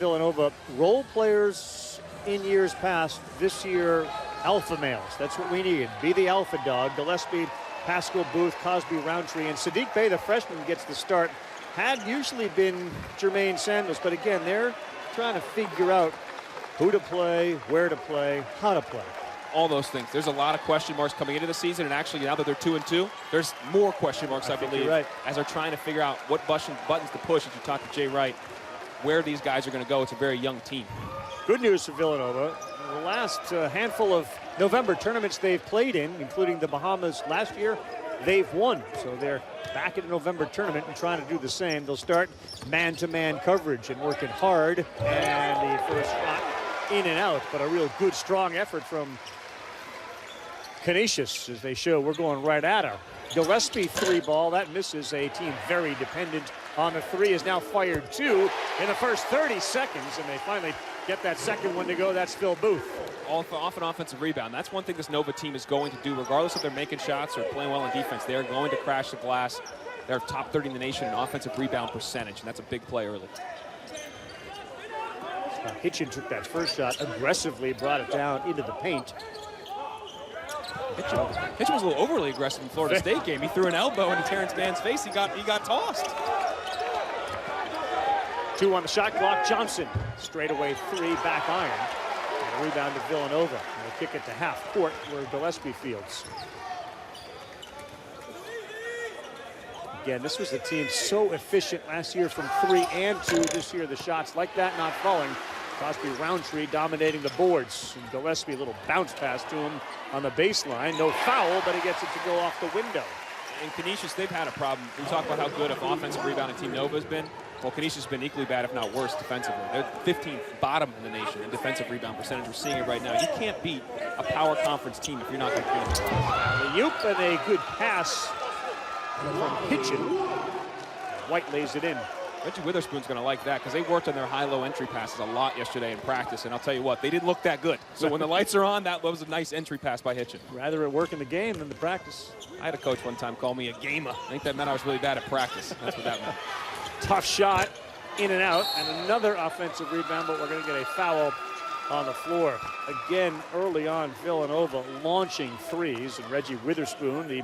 Villanova, role players in years past, this year, alpha males. That's what we need. Be the alpha dog. Gillespie, Pascal Booth, Cosby Roundtree, and Sadiq Bey, the freshman, gets the start. Had usually been Jermaine Samuels, but again, they're trying to figure out who to play, where to play, how to play. All those things. There's a lot of question marks coming into the season, and actually now that they're 2-2, there's more question marks, I believe, right, as they're trying to figure out what buttons to push. As you talk to Jay Wright, where these guys are going to go. It's a very young team. Good news for Villanova. The last handful of November tournaments they've played in, including the Bahamas last year, they've won. So they're back at a November tournament and trying to do the same. They'll start man-to-man coverage and working hard. And the first shot in and out, but a real good, strong effort from Canisius, as they show we're going right at her. Gillespie three ball, that misses. A team very dependent on the three, is now fired two in the first 30 seconds, and they finally get that second one to go. That's Phil Booth. Off an offensive rebound. That's one thing this Nova team is going to do, regardless if they're making shots or playing well in defense. They're going to crash the glass. They're top 30 in the nation in offensive rebound percentage, and that's a big play early. Hitchin took that first shot aggressively, brought it down into the paint. Hitchin was a little overly aggressive in the Florida State game. He threw an elbow into Terrence Mann's face. He got tossed. Two on the shot clock. Johnson, straightaway three, back iron. And a rebound to Villanova. And they kick it to half court where Gillespie fields. Again, this was a team so efficient last year from 3 and 2. This year, the shots like that not falling. Cosby Roundtree dominating the boards. And Gillespie, a little bounce pass to him on the baseline. No foul, but he gets it to go off the window. And Canisius, they've had a problem. We talk about how good of offensive rebounding team Nova's been. Well, Canisius has been equally bad, if not worse, defensively. They're 15th bottom in the nation in defensive rebound percentage. We're seeing it right now. You can't beat a power conference team if you're not going to beat them. The Yoop, and a good pass from Hitchin. White lays it in. Reggie Witherspoon's going to like that because they worked on their high-low entry passes a lot yesterday in practice, and I'll tell you what, they didn't look that good. So when the lights are on, that was a nice entry pass by Hitchin. Rather at work in the game than the practice. I had a coach one time call me a gamer. I think that meant I was really bad at practice. That's what that meant. Tough shot, in and out, and another offensive rebound, but we're going to get a foul on the floor. Again, early on, Villanova launching threes, and Reggie Witherspoon, the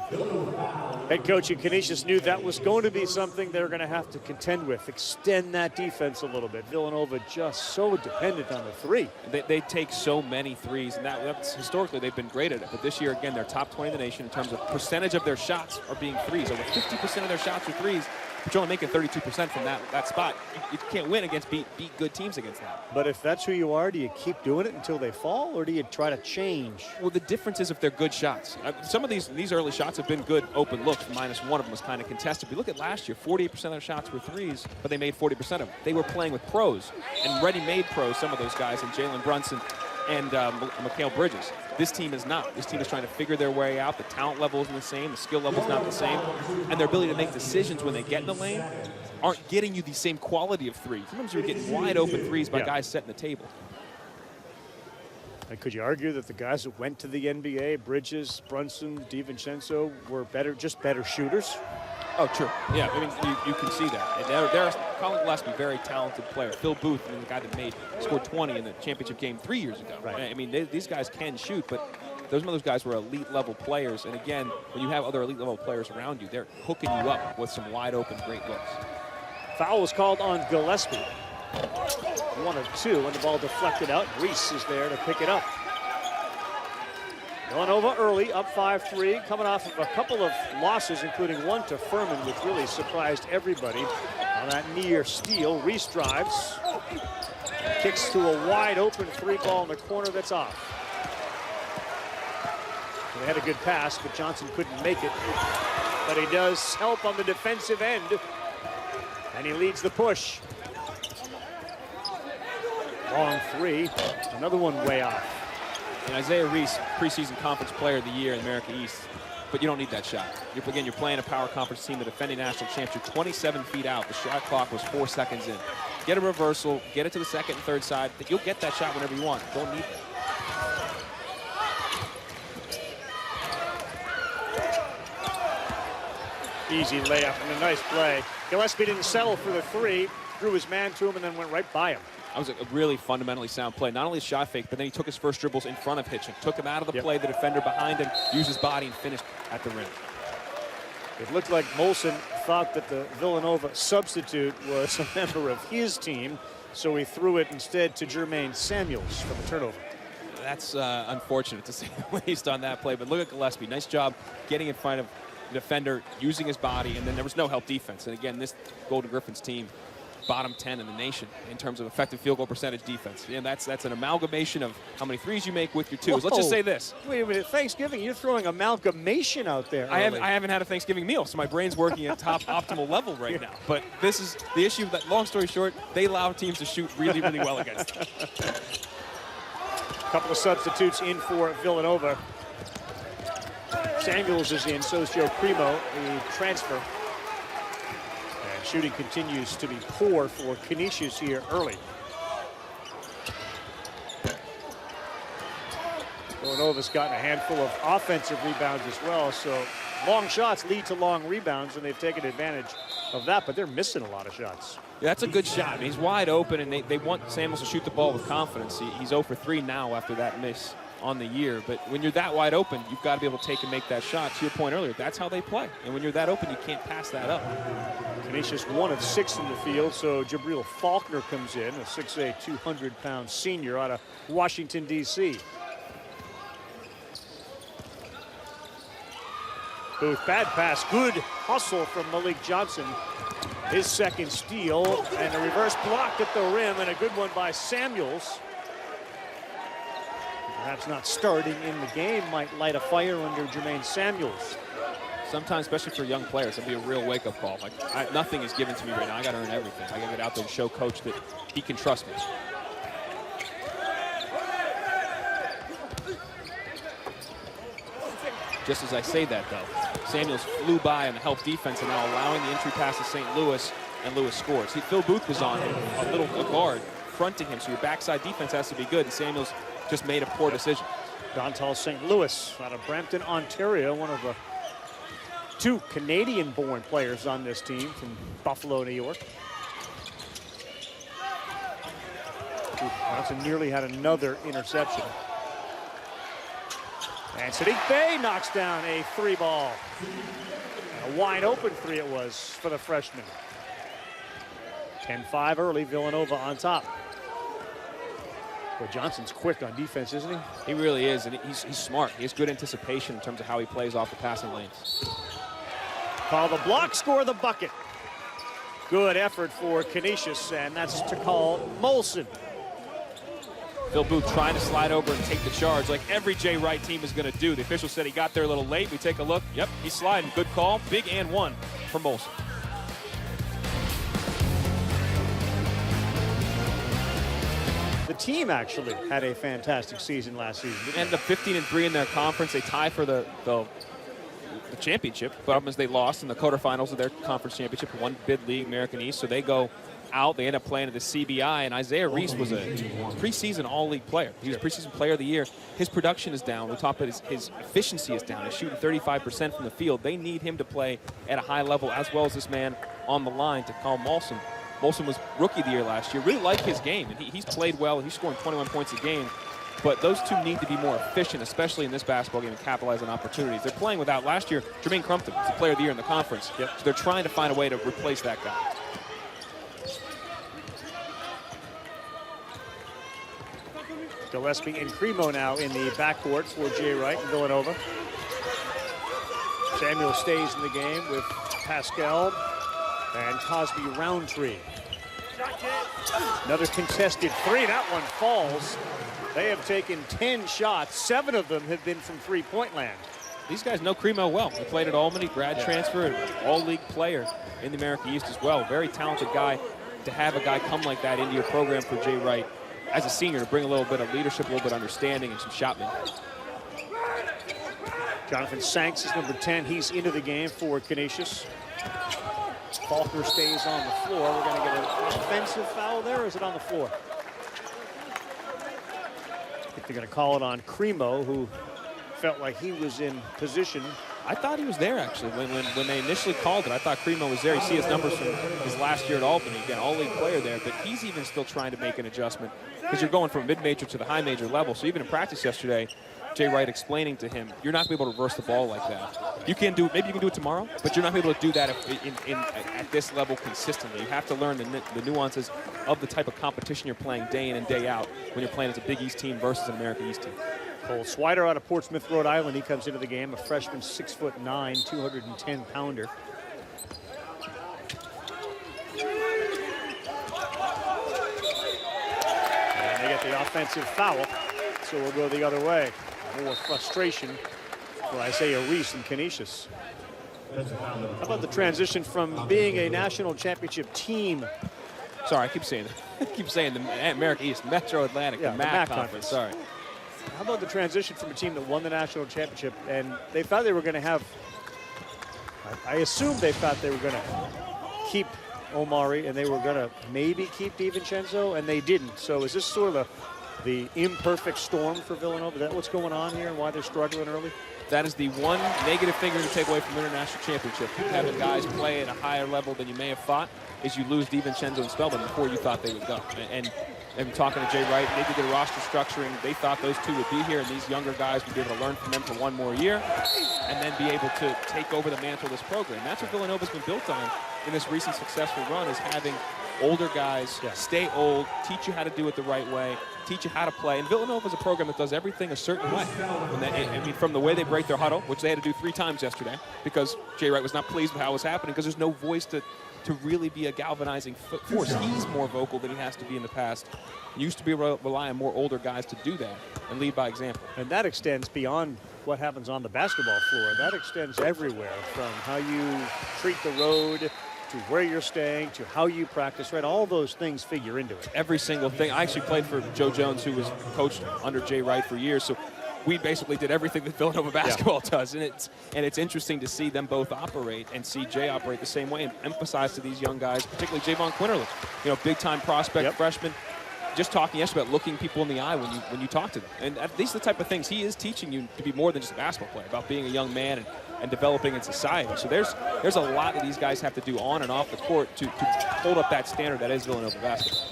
head coach in Canisius, knew that was going to be something they're going to have to contend with, extend that defense a little bit. Villanova just so dependent on the three. They take so many threes, and that's historically they've been great at it. But this year, again, they're top 20 in the nation in terms of percentage of their shots are being threes. Over 50% of their shots are threes. But you're only making 32% from that spot. You can't win against beat good teams against that. But if that's who you are, do you keep doing it until they fall, or do you try to change? Well, the difference is if they're good shots. Some of these early shots have been good open looks. Minus one of them was kind of contested. But look at last year, 48% of their shots were threes, but they made 40% of them. They were playing with pros, and ready-made pros, some of those guys, and Jalen Brunson and Mikal Bridges. This team is not. This team is trying to figure their way out. The talent level isn't the same. The skill level is not the same. And their ability to make decisions when they get in the lane aren't getting you the same quality of threes. Sometimes you're getting wide open threes by guys setting the table. And could you argue that the guys that went to the NBA, Bridges, Brunson, DiVincenzo, were just better shooters? Oh, true. Yeah, I mean, you can see that. And Colin Gillespie, very talented player. Phil Booth, the guy that scored 20 in the championship game 3 years ago. Right. I mean, these guys can shoot, but some of those guys were elite-level players. And again, when you have other elite-level players around you, they're hooking you up with some wide-open, great looks. Foul was called on Gillespie. 1 of 2, and the ball deflected out. Reese is there to pick it up. Villanova early, up 5-3, coming off of a couple of losses, including one to Furman, which really surprised everybody. On that near steal, Reese drives, kicks to a wide-open three-ball in the corner that's off. They had a good pass, but Johnson couldn't make it. But he does help on the defensive end, and he leads the push. Long three, another one way off. And Isaiah Reese, preseason conference player of the year in America East, but you don't need that shot. You're playing a power conference team, the defending national champs. You're 27 feet out. The shot clock was 4 seconds in. Get a reversal, get it to the second and third side. You'll get that shot whenever you want. Don't need that. Easy layup and a nice play. Gillespie didn't settle for the three, drew his man to him, and then went right by him. That was a really fundamentally sound play. Not only a shot fake, but then he took his first dribbles in front of Hitchen, took him out of the play, the defender behind him, used his body, and finished at the rim. It looked like Molson thought that the Villanova substitute was a member of his team, so he threw it instead to Jermaine Samuels for the turnover. That's unfortunate to say the least on that play, but look at Gillespie. Nice job getting in front of the defender, using his body, and then there was no help defense. And again, this Golden Griffins team, bottom 10 in the nation in terms of effective field goal percentage defense. And that's an amalgamation of how many threes you make with your twos. Let's just say this. Wait a minute, Thanksgiving, you're throwing amalgamation out there. I haven't had a Thanksgiving meal, so my brain's working at top optimal level right now. But this is the issue that, long story short, they allow teams to shoot really, really well against them. A couple of substitutes in for Villanova. Samuels is in, so is Joe Primo, the transfer. And shooting continues to be poor for Canisius here early. Villanova's gotten a handful of offensive rebounds as well, so long shots lead to long rebounds, and they've taken advantage of that, but they're missing a lot of shots. Yeah, that's a good shot. I mean, he's wide open, and they want Samuels to shoot the ball with confidence. He's 0 for 3 now after that miss on the year. But when you're that wide open, you've got to be able to take and make that shot. To your point earlier, that's how they play. And when you're that open, you can't pass that up. Canisius 1 of 6 in the field, so Jabril Faulkner comes in, a 6'8", 200-pound senior out of Washington, D.C. Booth, bad pass, good hustle from Malik Johnson. His second steal, and a reverse block at the rim, and a good one by Samuels. Perhaps not starting in the game might light a fire under Jermaine Samuels. Sometimes, especially for young players, it'll be a real wake-up call. Like, nothing is given to me right now. I got to earn everything. I got to get out there and show coach that he can trust me. Just as I say that, though, Samuels flew by on the help defense and now allowing the entry pass to St. Louis, and Lewis scores. Phil Booth was on him, a guard, fronting him, so your backside defense has to be good, and Samuels just made a poor decision. Dontal St. Louis out of Brampton, Ontario, one of the 2 Canadian-born players on this team from Buffalo, New York. Johnson nearly had another interception. And Sadiq Bey knocks down a 3-ball. A wide open 3 it was for the freshman. 10-5 early, Villanova on top. Well, Johnson's quick on defense, isn't he? He really is, and he's smart. He has good anticipation in terms of how he plays off the passing lanes. Call the block, score the bucket. Good effort for Canisius, and that's to call Molson. Phil Booth trying to slide over and take the charge like every Jay Wright team is going to do. The official said he got there a little late. We take a look. Yep, he's sliding. Good call. Big and 1 for Molson. The team actually had a fantastic season last season. Ended up 15-3 in their conference. They tie for the championship. The problem is they lost in the quarterfinals of their conference championship, one bid league, American East. So they go out. They end up playing at the CBI, and Isaiah Reese was a preseason all-league player. He was preseason player of the year. His production is down. We talked about his efficiency is down. He's shooting 35% from the field. They need him to play at a high level, as well as this man on the line to call Molson. Molson was rookie of the year last year. Really like his game, and he's played well. He's scoring 21 points a game. But those two need to be more efficient, especially in this basketball game, and capitalize on opportunities. They're playing without, last year, Jermaine Crumpton was the player of the year in the conference. Yep. So they're trying to find a way to replace that guy. Gillespie and Cremo now in the backcourt for Jay Wright and Villanova. Samuel stays in the game with Pascal and Cosby Roundtree. Another contested 3. That one falls. They have taken 10 shots. 7 of them have been from three-point land. These guys know Cremo well. He played at Albany, grad transfer, and all-league player in the America East as well. Very talented guy. To have a guy come like that into your program for Jay Wright as a senior, to bring a little bit of leadership, a little bit of understanding, and some shot making. Jonathan Sanks is number 10. He's into the game for Canisius. Faulkner stays on the floor. We're going to get an offensive foul there, or is it on the floor? I think they're going to call it on Cremo, who felt like he was in position I thought he was there, actually. When they initially called it, I thought Cremo was there. You see his numbers from his last year at Albany. Again, all-league player there, but he's even still trying to make an adjustment because you're going from mid-major to the high-major level. So even in practice yesterday, Jay Wright explaining to him, you're not going to be able to reverse the ball like that. You can do it, maybe you can do it tomorrow, but you're not going to be able to do that at this level consistently. You have to learn the nuances of the type of competition you're playing day in and day out when you're playing as a Big East team versus an American East team. Cole Swider out of Portsmouth, Rhode Island. He comes into the game, a freshman, 6'9", 210-pounder. And they get the offensive foul, so we'll go the other way. More frustration for Isaiah Reese and Canisius. How about the transition from being a national championship team? Sorry, I keep saying that. I keep saying the America East, Metro Atlantic, yeah, the MAC conference. Sorry. How about the transition from a team that won the national championship and they thought they were going to have, I assume they thought they were going to keep Omari and they were going to maybe keep DiVincenzo, and they didn't. So is this sort of the imperfect storm for Villanova? Is that what's going on here and why they're struggling early? That is the one negative thing you're going to take away from international championship. Having guys play at a higher level than you may have thought is you lose DiVincenzo and Spellman before you thought they would go. And talking to Jay Wright, they did the roster structuring. They thought those two would be here, and these younger guys would be able to learn from them for one more year and then be able to take over the mantle of this program. That's what Villanova's been built on in this recent successful run, is having older guys stay old, teach you how to do it the right way, teach you how to play. And Villanova's a program that does everything a certain way. I mean, from the way they break their huddle, which they had to do 3 times yesterday because Jay Wright was not pleased with how it was happening because there's no voice to really be a galvanizing force. He's more vocal than he has to be in the past. He used to be rely on more older guys to do that and lead by example. And that extends beyond what happens on the basketball floor. That extends everywhere, from how you treat the road to where you're staying to how you practice, right? All those things figure into it. Every single thing. I actually played for Joe Jones, who was coached under Jay Wright for years, so we basically did everything that Villanova basketball does, and it's interesting to see them both operate and see Jay operate the same way and emphasize to these young guys, particularly Javon Quinterlich, big-time prospect, freshman. Just talking yesterday about looking people in the eye when you talk to them, and these are the type of things he is teaching you to be more than just a basketball player, about being a young man and developing in society. So there's a lot that these guys have to do on and off the court to hold up that standard that is Villanova basketball.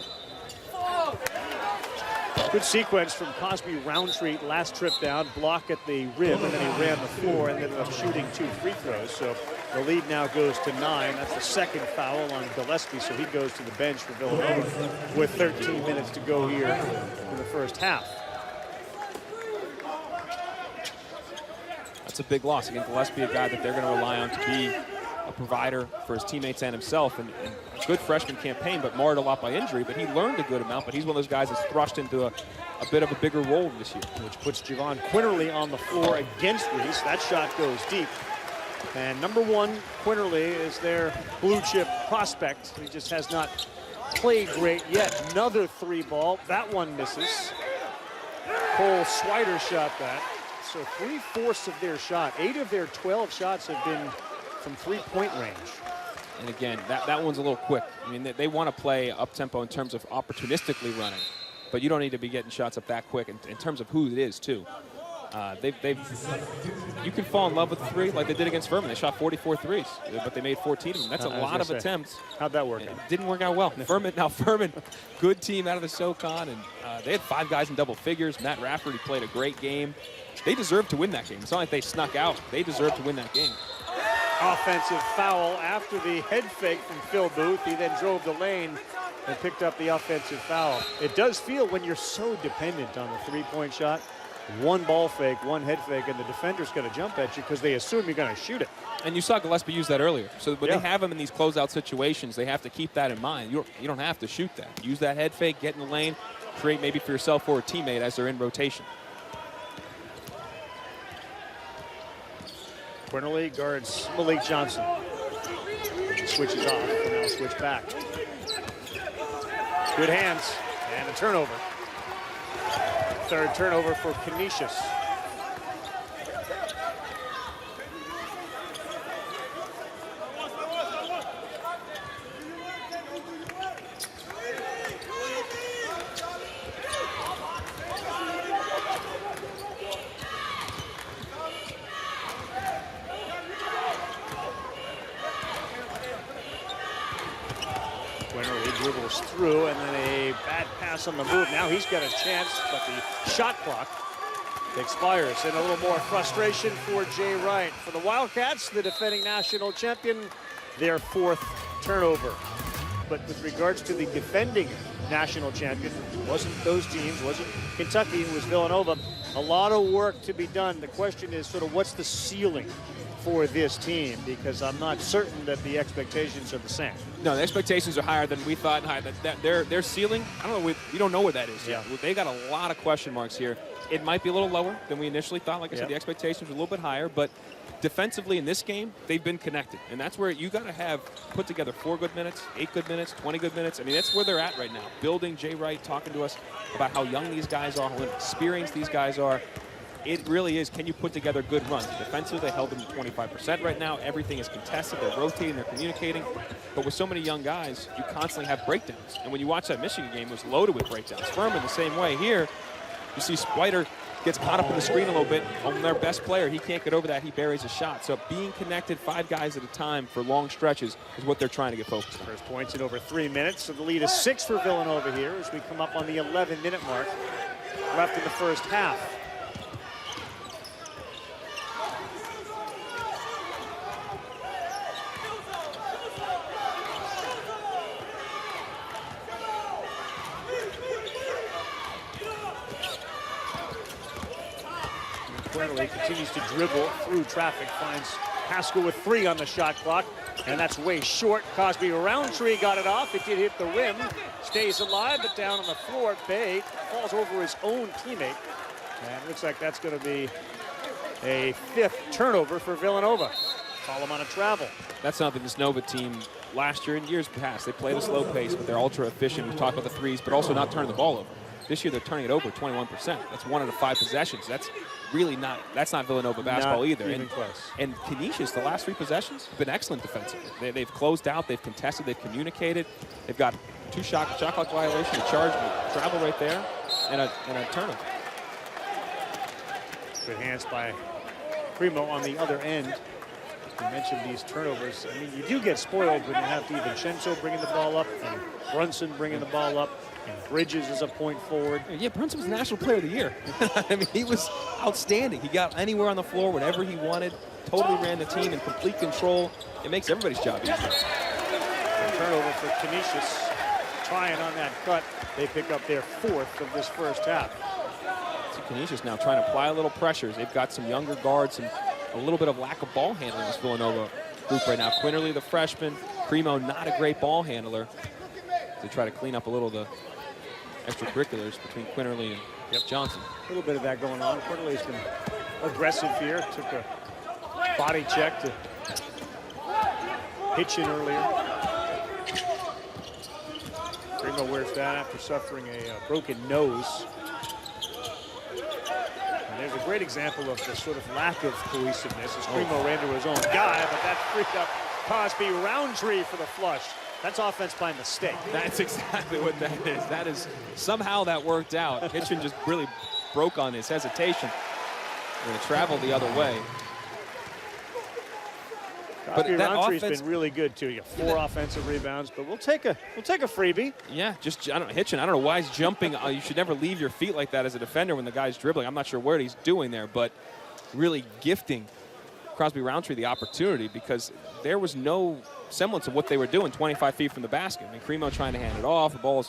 Good sequence from Cosby Roundtree last trip down, block at the rim, and then he ran the floor and ended up shooting 2 free throws. So the lead now goes to 9. That's the second foul on Gillespie, so he goes to the bench for Villanova with 13 minutes to go here in the first half. That's a big loss. Again, Gillespie, a guy that they're going to rely on to be a provider for his teammates and himself. And a good freshman campaign, but marred a lot by injury. But he learned a good amount, but he's one of those guys that's thrust into a bit of a bigger role this year. Which puts Javon Quinterlich on the floor against Reese. That shot goes deep. And number 1, Quinterlich is their blue chip prospect. He just has not played great yet. Another 3 ball. That one misses. Cole Swider shot that. So 3/4 of their shot. 8 of their 12 shots have been from 3-point range. And again, that one's a little quick. I mean, they want to play up-tempo in terms of opportunistically running, but you don't need to be getting shots up that quick in terms of who it is, too. You can fall in love with the 3 like they did against Furman. They shot 44 threes, but they made 14 of them. That's a lot of attempts. How'd that work out? It didn't work out well. Furman, good team out of the SoCon, and they had 5 guys in double figures. Matt Rafferty played a great game. They deserved to win that game. It's not like they snuck out. They deserved to win that game. Offensive foul after the head fake from Phil Booth. He then drove the lane and picked up the offensive foul. It does feel, when you're so dependent on the 3-point shot, 1 ball fake, 1 head fake, and the defender's going to jump at you because they assume you're going to shoot it. And you saw Gillespie use that earlier. So when they have him in these closeout situations, they have to keep that in mind. You don't have to shoot that. Use that head fake, get in the lane, create maybe for yourself or a teammate as they're in rotation. Quinterlich guards Malik Johnson. Switches off, and now switch back. Good hands, and a turnover. 3rd turnover for Canisius. was through, and then a bad pass on the move. Now he's got a chance, but the shot clock expires. And a little more frustration for Jay Wright. For the Wildcats, the defending national champion, their 4th turnover. But with regards to the defending national champion, wasn't those teams, wasn't Kentucky, it was Villanova. A lot of work to be done. The question is sort of what's the ceiling for this team, because I'm not certain that the expectations are the same. No, the expectations are higher than we thought, and higher that their ceiling, I don't know, we don't know where that is yet. They got a lot of question marks here. It might be a little lower than we initially thought. Like I said, the expectations were a little bit higher, but defensively in this game, they've been connected. And that's where you got to have put together 4 good minutes, 8 good minutes, 20 good minutes. I mean, that's where they're at right now. Building Jay Wright, talking to us about how young these guys are, how experienced these guys are. It really is, can you put together good runs? Defensively, they held them to 25% right now. Everything is contested. They're rotating, they're communicating. But with so many young guys, you constantly have breakdowns. And when you watch that Michigan game, it was loaded with breakdowns. Furman the same way. Here, you see Spider gets caught up in the screen a little bit on their best player. He can't get over that. He buries a shot. So being connected 5 guys at a time for long stretches is what they're trying to get focused on. First points in over 3 minutes. So the lead is 6 for Villanova here as we come up on the 11-minute mark left in the first half. Quinterly continues to dribble through traffic, finds Haskell with 3 on the shot clock, and that's way short. Cosby Roundtree got it off. It did hit the rim, stays alive, but down on the floor. Bay falls over his own teammate, and it looks like that's going to be a 5th turnover for Villanova. Call him on a travel. That's something this Nova team last year and years past. They played a slow pace, but they're ultra efficient. We talked about the threes, but also not turning the ball over. This year they're turning it over 21%. That's 1 out of 5 possessions. That's really not Villanova basketball not either. Even close. And Canisius, the last 3 possessions, have been excellent defensively. They've closed out, they've contested, they've communicated. They've got 2 shot clock violation, a charge, a travel right there, and a turnover. Good hands by Primo on the other end. You mentioned these turnovers. I mean, you do get spoiled when you have DiVincenzo bringing the ball up and Brunson bringing the ball up. And Bridges is a point forward. Yeah, Brunson was National Player of the Year. I mean, he was outstanding. He got anywhere on the floor, whatever he wanted, totally ran the team in complete control. It makes everybody's job easier. Turnover for Canisius. Trying on that cut. They pick up their 4th of this first half. So Canisius now trying to apply a little pressures. They've got some younger guards and a little bit of lack of ball handling in this Villanova group right now. Quinterly, the freshman. Primo, not a great ball handler. They try to clean up a little of the extracurriculars between Quinterly and Johnson. A little bit of that going on. Quinterly's been aggressive here. Took a body check to pitch in earlier. Primo wears that after suffering a broken nose. And there's a great example of the sort of lack of cohesiveness as Primo ran to his own guy, but that freaked up Cosby Roundtree for the flush. That's offense by mistake. That's exactly what that is. That is, somehow that worked out. Hitchin just really broke on his hesitation. Going to travel the other way. But Roundtree's been really good too. You have 4 offensive rebounds, but we'll take a freebie. Yeah, just Hitchin. I don't know why he's jumping. You should never leave your feet like that as a defender when the guy's dribbling. I'm not sure what he's doing there, but really gifting Crosby Roundtree the opportunity because there was no semblance of what they were doing 25 feet from the basket. I mean, Primo trying to hand it off. The ball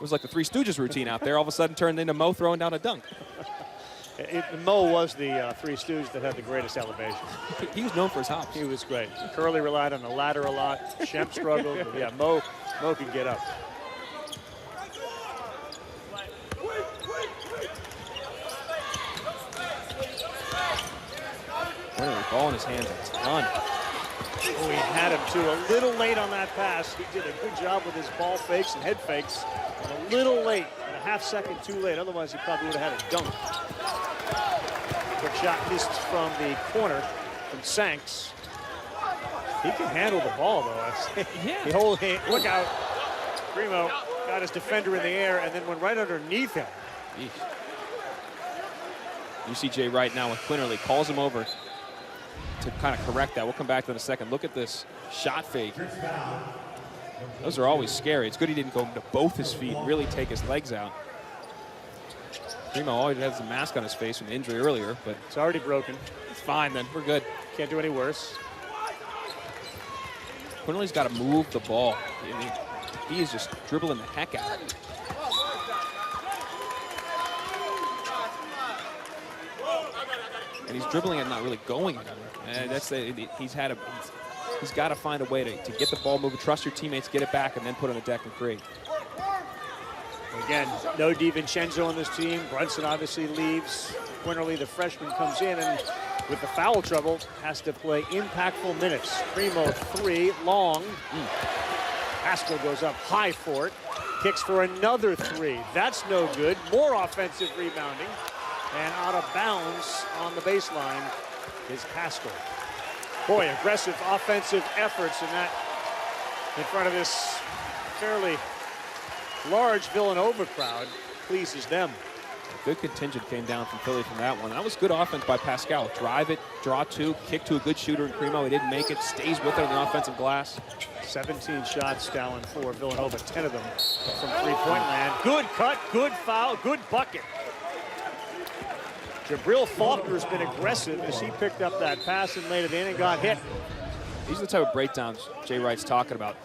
was like the Three Stooges routine out there. All of a sudden turned into Mo throwing down a dunk. Mo was the Three Stooges that had the greatest elevation. He was known for his hops. He was great. Curley relied on the ladder a lot. Shemp struggled. But yeah, Mo could get up. Ball in his hands a ton. Oh, he had him too. A little late on that pass. He did a good job with his ball fakes and head fakes. And a little late, and a half second too late. Otherwise, he probably would have had a dunk. Quick shot missed from the corner from Sanks. He can handle the ball, though. Yeah. Look out. Primo got his defender in the air and then went right underneath him. Eesh. You see Jay Wright now with Quinterly. Calls him over to kind of correct that. We'll come back to that in a second. Look at this shot fake. Those are always scary. It's good he didn't go to both his feet, really take his legs out. Primo always has a mask on his face from the injury earlier, but it's already broken. It's fine then. We're good. Can't do any worse. Quinley's got to move the ball. I mean, he is just dribbling the heck out of it. And he's dribbling it, not really going anywhere. And he's got to find a way to get the ball moving, trust your teammates, get it back, and then put on the deck and create. Again, no DiVincenzo on this team. Brunson obviously leaves. Quinterly, the freshman, comes in and with the foul trouble has to play impactful minutes. Primo 3, long. Pascal goes up high for it. Kicks for another 3. That's no good. More offensive rebounding. And out of bounds on the baseline is Pascal. Boy, aggressive offensive efforts in front of this fairly large Villanova crowd pleases them. A good contingent came down from Philly from that one. That was good offense by Pascal. Drive it, draw 2, kick to a good shooter in Primo. He didn't make it, stays with it on the offensive glass. 17 shots down for Villanova, 10 of them from three-point land. Good cut, good foul, good bucket. Jabril Faulkner's been aggressive as he picked up that pass and laid it in and got hit. These are the type of breakdowns Jay Wright's talking about.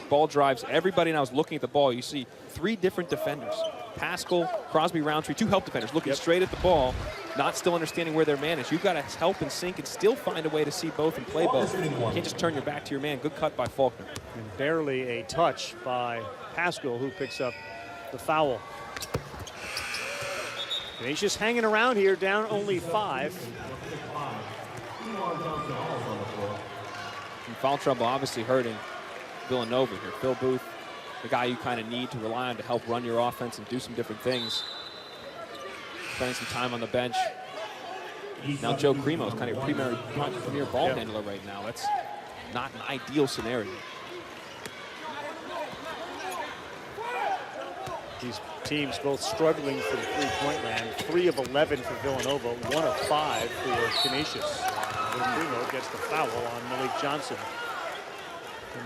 Ball drives, everybody now is looking at the ball. You see 3 different defenders. Pascal, Crosby, Roundtree, 2 help defenders looking straight at the ball, not still understanding where their man is. You've got to help and sink and still find a way to see both and play both. You can't just turn your back to your man. Good cut by Faulkner. And barely a touch by Pascal, who picks up the foul. Canisius hanging around here, down only 5. And foul trouble obviously hurting Villanova here. Phil Booth, the guy you kind of need to rely on to help run your offense and do some different things. Spending some time on the bench. Now Joe Primo is kind of a premier ball handler right now. That's not an ideal scenario. These teams both struggling from three-point land. 3 of 11 for Villanova, 1 of 5 for Canisius. Primo gets the foul on Malik Johnson.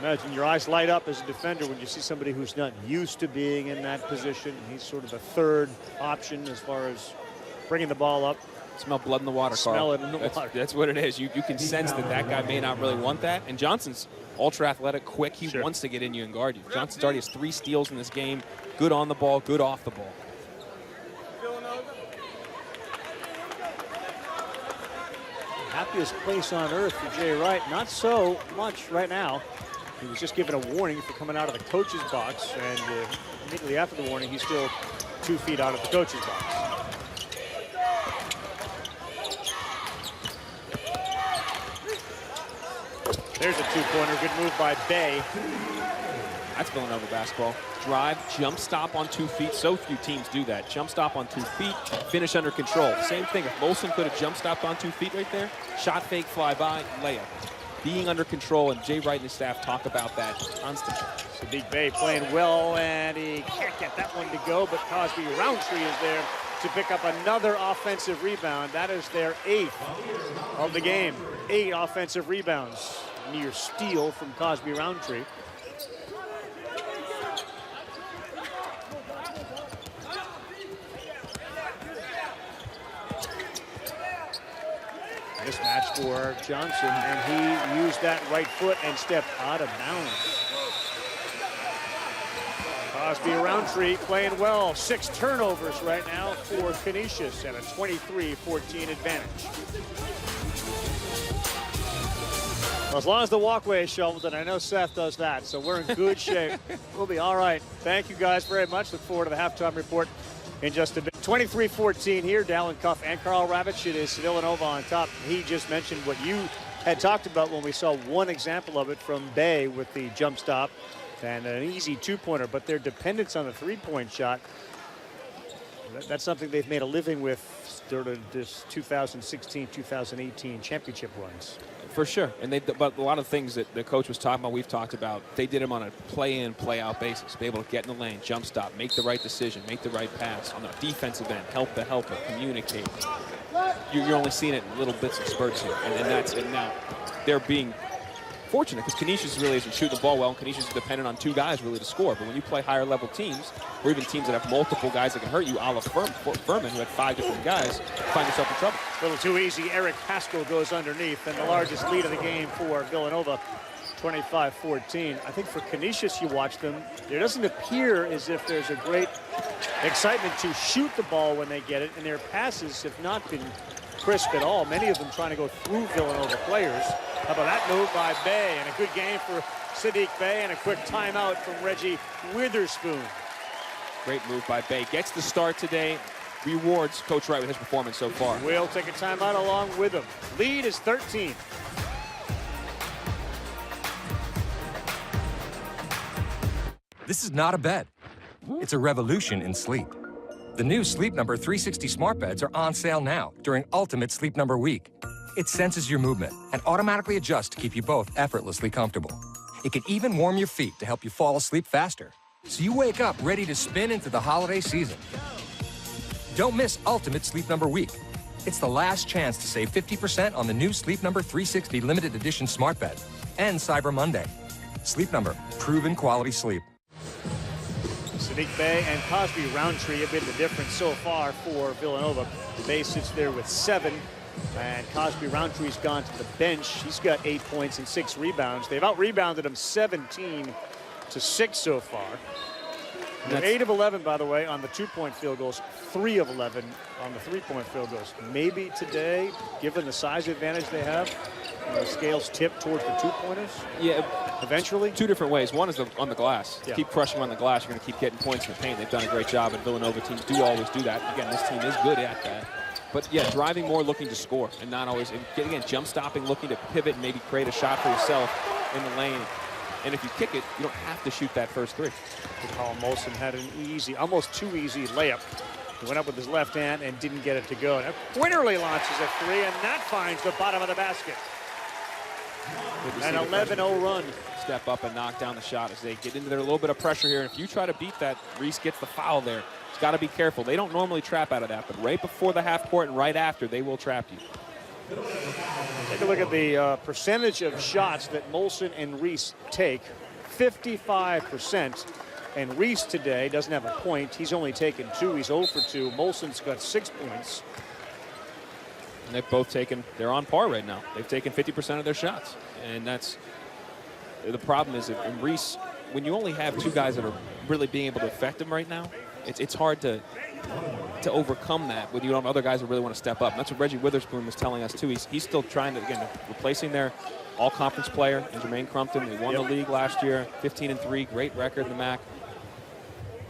Imagine your eyes light up as a defender when you see somebody who's not used to being in that position. He's sort of a third option as far as bringing the ball up. Smell blood in the water, Carl. Smell it in the water. That's what it is. You can sense that guy may not really want that. And Johnson's ultra athletic, quick. He wants to get in you and guard you. Johnson's already has 3 steals in this game. Good on the ball, good off the ball. Happiest place on earth for Jay Wright. Not so much right now. He was just given a warning for coming out of the coach's box, and immediately after the warning, he's still 2 feet out of the coach's box. There's a 2-pointer. Good move by Bay. That's Villanova basketball. Drive, jump stop on 2 feet. So few teams do that. Jump stop on 2 feet, finish under control. Same thing. If Molson could have jump stopped on 2 feet right there, shot fake, fly by, layup. Being under control, and Jay Wright and his staff talk about that constantly. Sadiq Bey playing well, and he can't get that one to go, but Cosby Roundtree is there to pick up another offensive rebound. That is their 8th of the game. 8 offensive rebounds. Near steal from Cosby Roundtree. Mismatch for Johnson, and he used that right foot and stepped out of bounds. Cosby Roundtree playing well. 6 turnovers right now for Canisius and a 23-14 advantage. Well, as long as the walkway is shoveled, and I know Seth does that, so we're in good shape. We'll be all right. Thank you guys very much. Look forward to the halftime report in just a bit. 23-14 here. Dallin Cuff and Carl Ravitch. It is Villanova on top. He just mentioned what you had talked about when we saw one example of it from Bay with the jump stop and an easy 2-pointer, but their dependence on the 3-point shot, that's something they've made a living with during this 2016-2018 championship runs. For sure. And but a lot of things that the coach was talking about, we've talked about, they did them on a play-in, play-out basis. Be able to get in the lane, jump stop, make the right decision, make the right pass. On the defensive end, help the helper, communicate. You're only seeing it in little bits of spurts here. And now they're being unfortunate because Canisius really isn't shooting the ball well, and Canisius is dependent on 2 guys really to score. But when you play higher level teams, or even teams that have multiple guys that can hurt you, a la Furman, who had 5 different guys, find yourself in trouble. A little too easy. Eric Haskell goes underneath, and the largest lead of the game for Villanova, 25-14. I think for Canisius, you watch them, there doesn't appear as if there's a great excitement to shoot the ball when they get it, and their passes have not been crisp at all. Many of them trying to go through Villanova players. How about that move by Bay, and a good game for Sadiq Bay, and a quick timeout from Reggie Witherspoon. Great move by Bay. Gets the start today. Rewards Coach Wright with his performance so far. We'll take a timeout along with him. Lead is 13. This is not a bed. It's a revolution in sleep. The new Sleep Number 360 smart beds are on sale now during Ultimate Sleep Number Week. It senses your movement and automatically adjusts to keep you both effortlessly comfortable. It can even warm your feet to help you fall asleep faster, so you wake up ready to spin into the holiday season. Don't miss Ultimate Sleep Number Week. It's the last chance to save 50% on the new Sleep Number 360 limited edition smart bed and Cyber Monday. Sleep Number, proven quality sleep. Sadiq Bay and Cosby Roundtree have been the difference so far for Villanova. Bay sits there with 7, and Cosby Roundtree's gone to the bench. He's got 8 points and 6 rebounds. They've out-rebounded him 17-6 so far. They're 8 of 11, by the way, on the 2-point field goals, 3 of 11 on the 3-point field goals. Maybe today, given the size advantage they have, the scales tip towards the 2-pointers? Yeah. Eventually? 2 different ways. One is on the glass. Yeah. Keep crushing on the glass, you're going to keep getting points in the paint. They've done a great job, and Villanova teams do always do that. Again, this team is good at that. But yeah, driving more, looking to score, and not always, again, jump stopping, looking to pivot and maybe create a shot for yourself in the lane. And if you kick it, you don't have to shoot that first 3. Colin Molson had an easy, almost too easy layup. He went up with his left hand and didn't get it to go. Now Quinterly launches a 3, and that finds the bottom of the basket. An 11-0 run. Step up and knock down the shot as they get into there. A little bit of pressure here. If you try to beat that, Reese gets the foul there. He's got to be careful. They don't normally trap out of that, but right before the half court and right after, they will trap you. Take a look at the percentage of shots that Molson and Reese take. 55%. And Reese today doesn't have a point. He's only taken 2. He's 0 for 2. Molson's got 6 points. And they've both taken, they're on par right now. They've taken 50% of their shots. And that's, the problem is that in Reese, when you only have 2 guys that are really being able to affect him right now, it's hard to overcome that with you don't have other guys that really want to step up. And that's what Reggie Witherspoon was telling us too. He's still trying to, again, replacing their all-conference player in Jermaine Crumpton. They won the league last year, 15-3, great record in the MAC.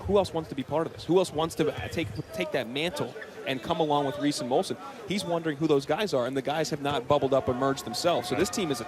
Who else wants to be part of this? Who else wants to take that mantle and come along with Reese and Molson? He's wondering who those guys are, and the guys have not bubbled up, emerged themselves. So this team is a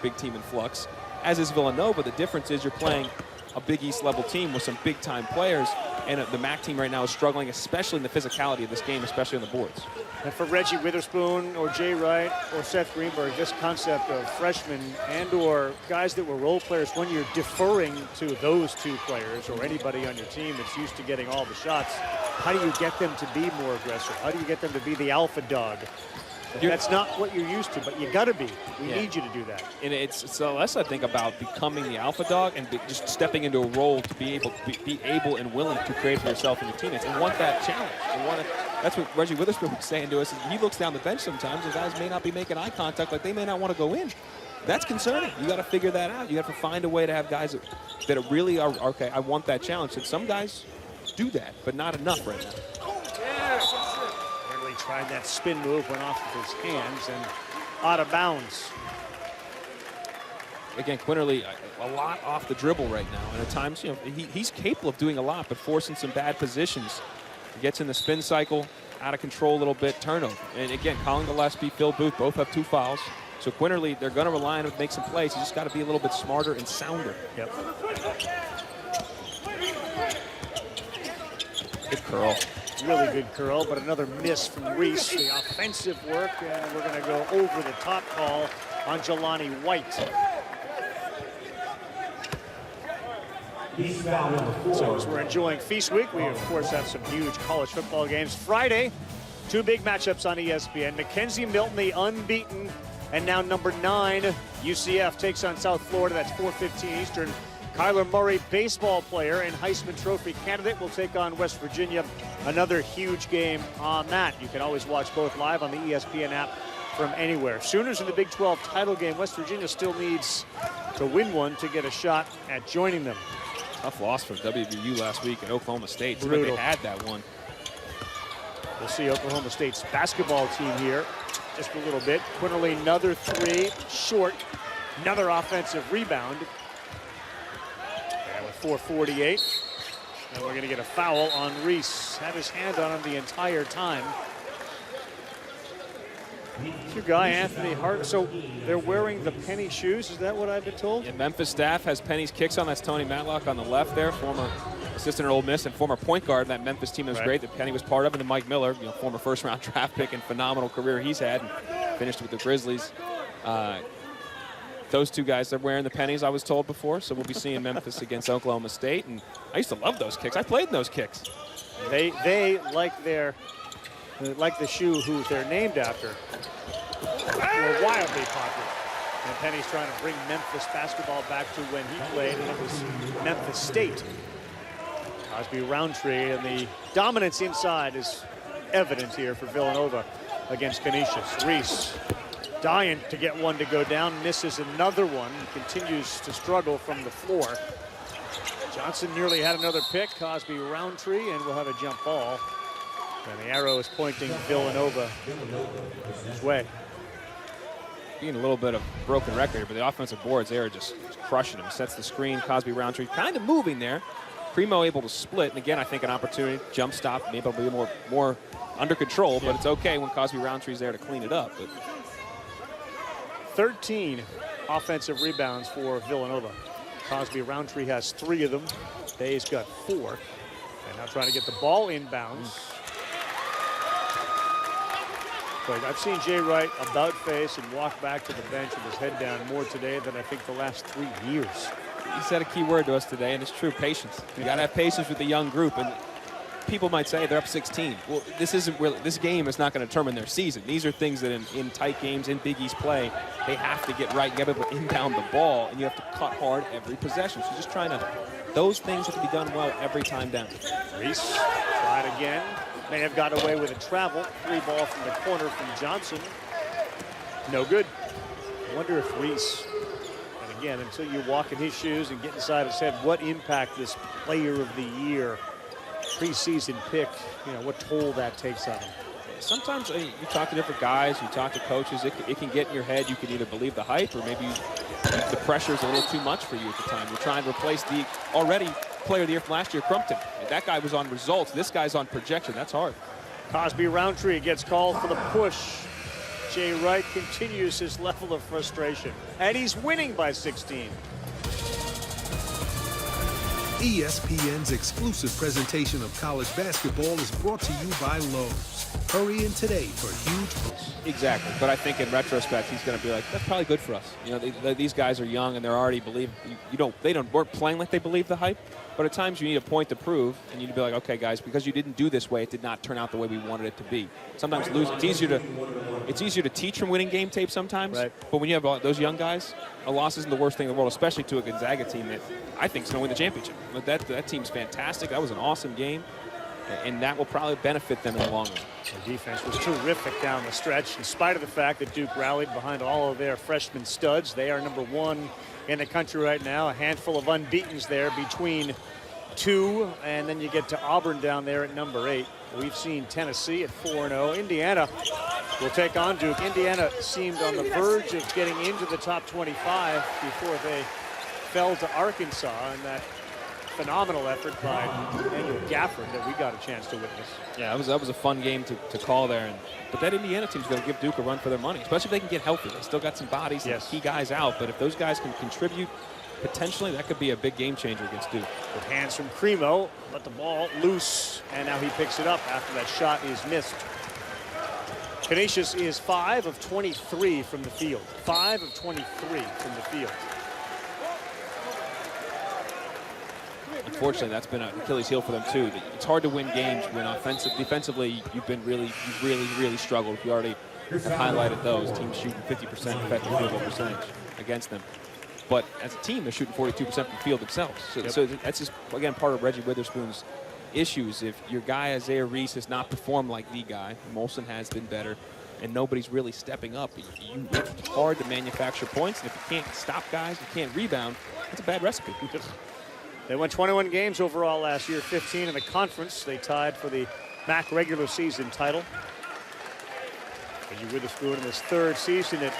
big team in flux, as is Villanova. The difference is you're playing a Big East level team with some big time players, and the MAC team right now is struggling, especially in the physicality of this game, especially on the boards. And for Reggie Witherspoon or Jay Wright or Seth Greenberg, this concept of freshmen and or guys that were role players, when you're deferring to those 2 players or anybody on your team that's used to getting all the shots, how do you get them to be more aggressive? How do you get them to be the alpha dog? That's not what you're used to, but you got to be. We need you to do that. And it's less, I think, about becoming the alpha dog and just stepping into a role to be able and willing to create for yourself and your teammates and want that challenge. That's what Reggie Witherspoon was saying to us. He looks down the bench sometimes, and guys may not be making eye contact, like they may not want to go in. That's concerning. You got to figure that out. You have to find a way to have guys that really are, okay, I want that challenge. And some guys do that, but not enough right now. Tried that spin move, went off of his hands and out of bounds. Again, Quinterly a lot off the dribble right now, and at times, he's capable of doing a lot, but forcing some bad positions. He gets in the spin cycle, out of control a little bit, turnover. And again, Colin Gillespie, Phil Booth, both have 2 fouls. So Quinterly, they're going to rely on him to make some plays. He's just got to be a little bit smarter and sounder. Yep. Good curl. Really good curl, but another miss from Reese. The offensive work, and we're going to go over the top call on Jelani White. So as we're enjoying Feast Week, we of course have some huge college football games. Friday, 2 big matchups on ESPN. Mackenzie Milton, the unbeaten And now number 9, UCF takes on South Florida. That's 4:15 Eastern. Kyler Murray, baseball player and Heisman Trophy candidate, will take on West Virginia. Another huge game on that. You can always watch both live on the ESPN app from anywhere. Sooners in the Big 12 title game. West Virginia still needs to win one to get a shot at joining them. Tough loss for WVU last week at Oklahoma State. Seemed like they had that one. We'll see Oklahoma State's basketball team here just a little bit. Quinterly, another 3, short. Another offensive rebound. And with 4:48, and we're going to get a foul on Reese. Had his hand on him the entire time. Your guy, Anthony Hart. So they're wearing the Penny shoes. Is that what I've been told? Yeah, Memphis staff has Penny's kicks on. That's Tony Matlock on the left there, former assistant at Ole Miss and former point guard. That Memphis team was great that Penny was part of. And then Mike Miller, former first-round draft pick and phenomenal career he's had, and finished with the Grizzlies. Those two guys are wearing the Pennies, I was told before. So we'll be seeing Memphis against Oklahoma State. And I used to love those kicks. I played in those kicks. They like the shoe who they're named after. Were wildly popular. And Penny's trying to bring Memphis basketball back to when he played, and it was Memphis State. Cosby Roundtree, and the dominance inside is evident here for Villanova against Canisius. Reese dying to get one to go down, misses another one, continues to struggle from the floor. Johnson nearly had another pick. Cosby Roundtree, and we'll have a jump ball. And the arrow is pointing Villanova his way. Being a little bit of broken record here, but the offensive boards there are just crushing him. Sets the screen. Cosby Roundtree kind of moving there. Primo able to split, and again, I think an opportunity, jump stop, maybe it'll be more under control, but it's okay when Cosby Roundtree's there to clean it up. But 13 offensive rebounds for Villanova. Cosby Roundtree has 3 of them. Bay's got 4. And now trying to get the ball inbounds. But I've seen Jay Wright about face and walk back to the bench with his head down more today than I think the last 3 years. He said a key word to us today, and it's true, patience. You got to have patience with the young group. And people might say they're up 16. Well, this game is not going to determine their season. These are things that in tight games, in Big East play, they have to get right. You got to be able to inbound the ball, and you have to cut hard every possession. So just trying to, those things have to be done well every time down. Reese tried again. May have got away with a travel. 3 ball from the corner from Johnson. No good. I wonder if Reese, and again, until you walk in his shoes and get inside his head, what impact this player of the year preseason pick, what toll that takes on him. Sometimes you talk to different guys, you talk to coaches, it can get in your head. You can either believe the hype or maybe the pressure's a little too much for you at the time. You're trying to replace the already player of the year from last year, Crumpton. And that guy was on results. This guy's on projection. That's hard. Cosby Roundtree gets called for the push. Jay Wright continues his level of frustration. And he's winning by 16. ESPN's exclusive presentation of college basketball is brought to you by Lowe's. Hurry in today for huge boosts. Exactly, but I think in retrospect he's going to be like, that's probably good for us. These guys are young and they're already they weren't playing like they believe the hype. But at times you need a point to prove, and you need to be like, okay, guys, because you didn't do this way, it did not turn out the way we wanted it to be. Sometimes it's easier to teach from winning game tape sometimes. Right. But when you have those young guys, a loss isn't the worst thing in the world, especially to a Gonzaga team that I think is going to win the championship. But that team's fantastic. That was an awesome game, and that will probably benefit them in the long run. The defense was terrific down the stretch, in spite of the fact that Duke rallied behind all of their freshman studs. They are number 1 in the country right now. A handful of unbeatens there between 2, and then you get to Auburn down there at number 8. We've seen Tennessee at 4-0. Indiana will take on Duke. Indiana seemed on the verge of getting into the top 25 before they fell to Arkansas in that phenomenal effort by Daniel Gafford that we got a chance to witness. Yeah, that was a fun game to call there. But that Indiana team's going to give Duke a run for their money, especially if they can get healthy. They still got some bodies and key guys out, but if those guys can contribute, potentially that could be a big game changer against Duke. With hands from Cremo, let the ball loose, and now he picks it up after that shot is missed. Canisius is 5 of 23 from the field. 5 of 23 from the field. Unfortunately, that's been an Achilles heel for them too. It's hard to win games when defensively you've really struggled. You already have highlighted those. Teams shooting 50% effective field goal percentage against them. But as a team, they're shooting 42% from the field themselves. So that's just, again, part of Reggie Witherspoon's issues. If your guy, Isaiah Reese, has not performed like the guy, Molson has been better, and nobody's really stepping up, it's hard to manufacture points. And if you can't stop guys, you can't rebound, it's a bad recipe. They won 21 games overall last year, 15 in the conference. They tied for the MAC regular season title. Reggie Witherspoon in his third season at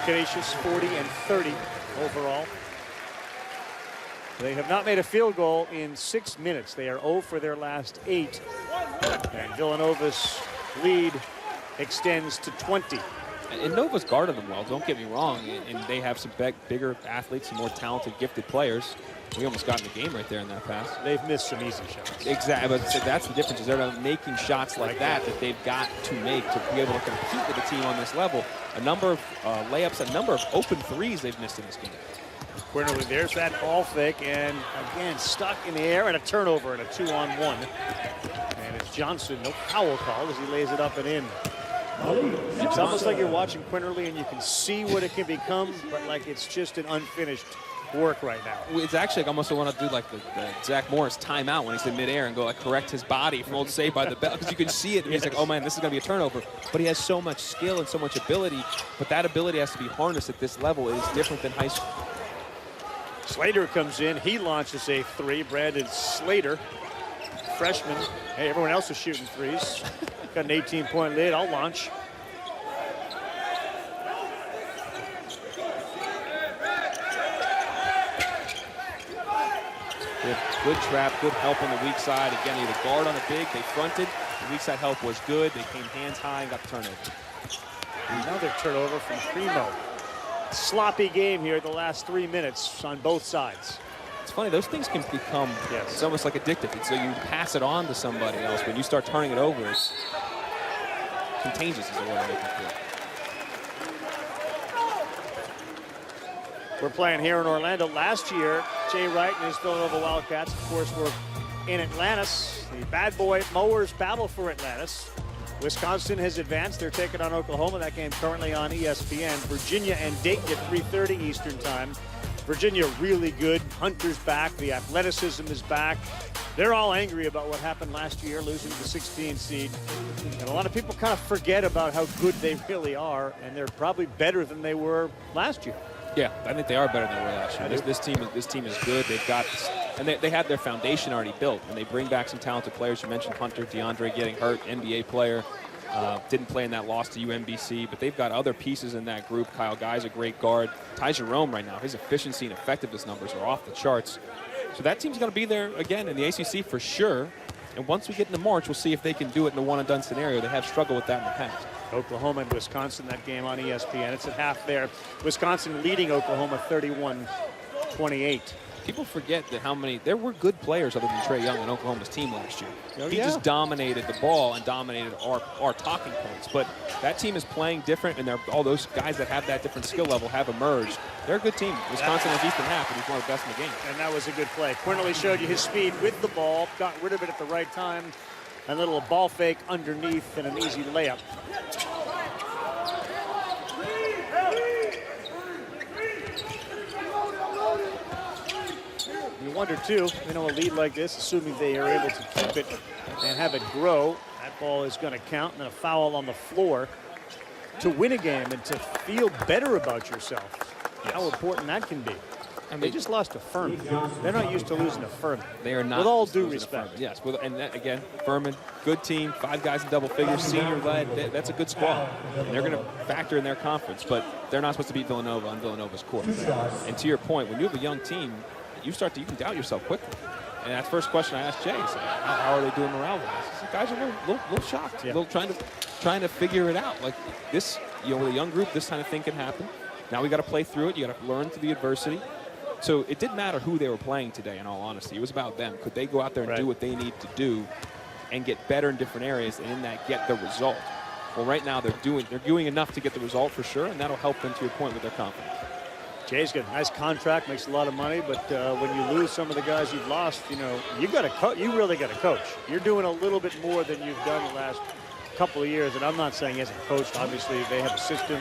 Canisius, 40-30 overall. They have not made a field goal in 6 minutes. They are 0 for their last 8. And Villanova's lead extends to 20. And Nova's guarded them well, don't get me wrong. And they have some bigger athletes, some more talented, gifted players. We almost got in the game right there in that pass. They've missed some easy shots. Exactly, but that's the difference, is they're not making shots like that they've got to make to be able to compete with a team on this level. A number of layups, a number of open threes they've missed in this game. Quinterly, there's that ball fake, and again, stuck in the air, and a turnover and a 2-on-1. And it's Johnson, no foul call as he lays it up and in. It's almost like you're watching Quinterly and you can see what it can become, but like it's just an unfinished work right now. It's actually like almost I want to do like the Zach Morris timeout when he's in midair and go like correct his body from old Saved by the Bell, because you can see it and he's like, oh man, this is going to be a turnover. But he has so much skill and so much ability, but that ability has to be harnessed at this level. It is different than high school. Slater comes in. He launches a 3. Brandon Slater, freshman. Hey, everyone else is shooting threes. Got an 18-point lead. I'll launch. Good trap, good help on the weak side. Again, he had a guard on the big. They fronted. The weak side help was good. They came hands high and got the turnover. Another turnover from Primo. Sloppy game here the last 3 minutes on both sides. It's funny, those things can become, it's almost like addictive. So you pass it on to somebody else. When you start turning it over, it's contagious is the word I'm looking for. We're playing here in Orlando. Last year, Jay Wright and his Villanova Wildcats, of course, were in Atlantis. The bad boy mowers battle for Atlantis. Wisconsin has advanced. They're taking on Oklahoma. That game currently on ESPN. Virginia and Dayton at 3:30 Eastern time. Virginia really good. Hunter's back. The athleticism is back. They're all angry about what happened last year, losing the 16 seed. And a lot of people kind of forget about how good they really are, and they're probably better than they were last year. Yeah, I think they are better than they were last year. This team is good. They've got this, and they had their foundation already built, and they bring back some talented players. You mentioned Hunter, DeAndre getting hurt, NBA player. Didn't play in that loss to UMBC, but they've got other pieces in that group. Kyle Guy's a great guard. Ty Jerome right now, his efficiency and effectiveness numbers are off the charts. So that team's going to be there again in the ACC for sure. And once we get into March, we'll see if they can do it in a one-and-done scenario. They have struggled with that in the past. Oklahoma and Wisconsin, that game on ESPN. It's at half there. Wisconsin leading Oklahoma 31-28. People forget that there were good players other than Trae Young on Oklahoma's team last year. He just dominated the ball and dominated our talking points. But that team is playing different, and all those guys that have that different skill level have emerged. They're a good team. Wisconsin has Ethan Happ, and he's one of the best in the game. And that was a good play. Quinterly showed you his speed with the ball, got rid of it at the right time. A little ball fake underneath and an easy layup. You wonder, too, a lead like this, assuming they are able to keep it and have it grow, that ball is going to count, and a foul on the floor to win a game and to feel better about yourself. Yes. How important that can be. I mean, they just lost to Furman. They're not used to losing to Furman. They are not. With all due respect. Yes, again, Furman, good team, 5 guys in double figures, senior-led. That's a good squad. And they're going to factor in their conference, but they're not supposed to beat Villanova on Villanova's court. And to your point, when you have a young team, you can doubt yourself quickly. And that's the first question I asked Jay. How are they doing morale-wise? The guys are a little shocked, trying to figure it out. Like this, with a young group, this kind of thing can happen. Now we got to play through it. You got to learn through the adversity. So it didn't matter who they were playing today, in all honesty. It was about them. Could they go out there and do what they need to do and get better in different areas, and in that get the result? Well, right now they're doing enough to get the result for sure, and that'll help them, to your point, with their confidence. Jay's got a nice contract, makes a lot of money, but when you lose some of the guys you've lost, you really got to coach. You're doing a little bit more than you've done the last couple of years, and I'm not saying he hasn't coached. Obviously, they have a system,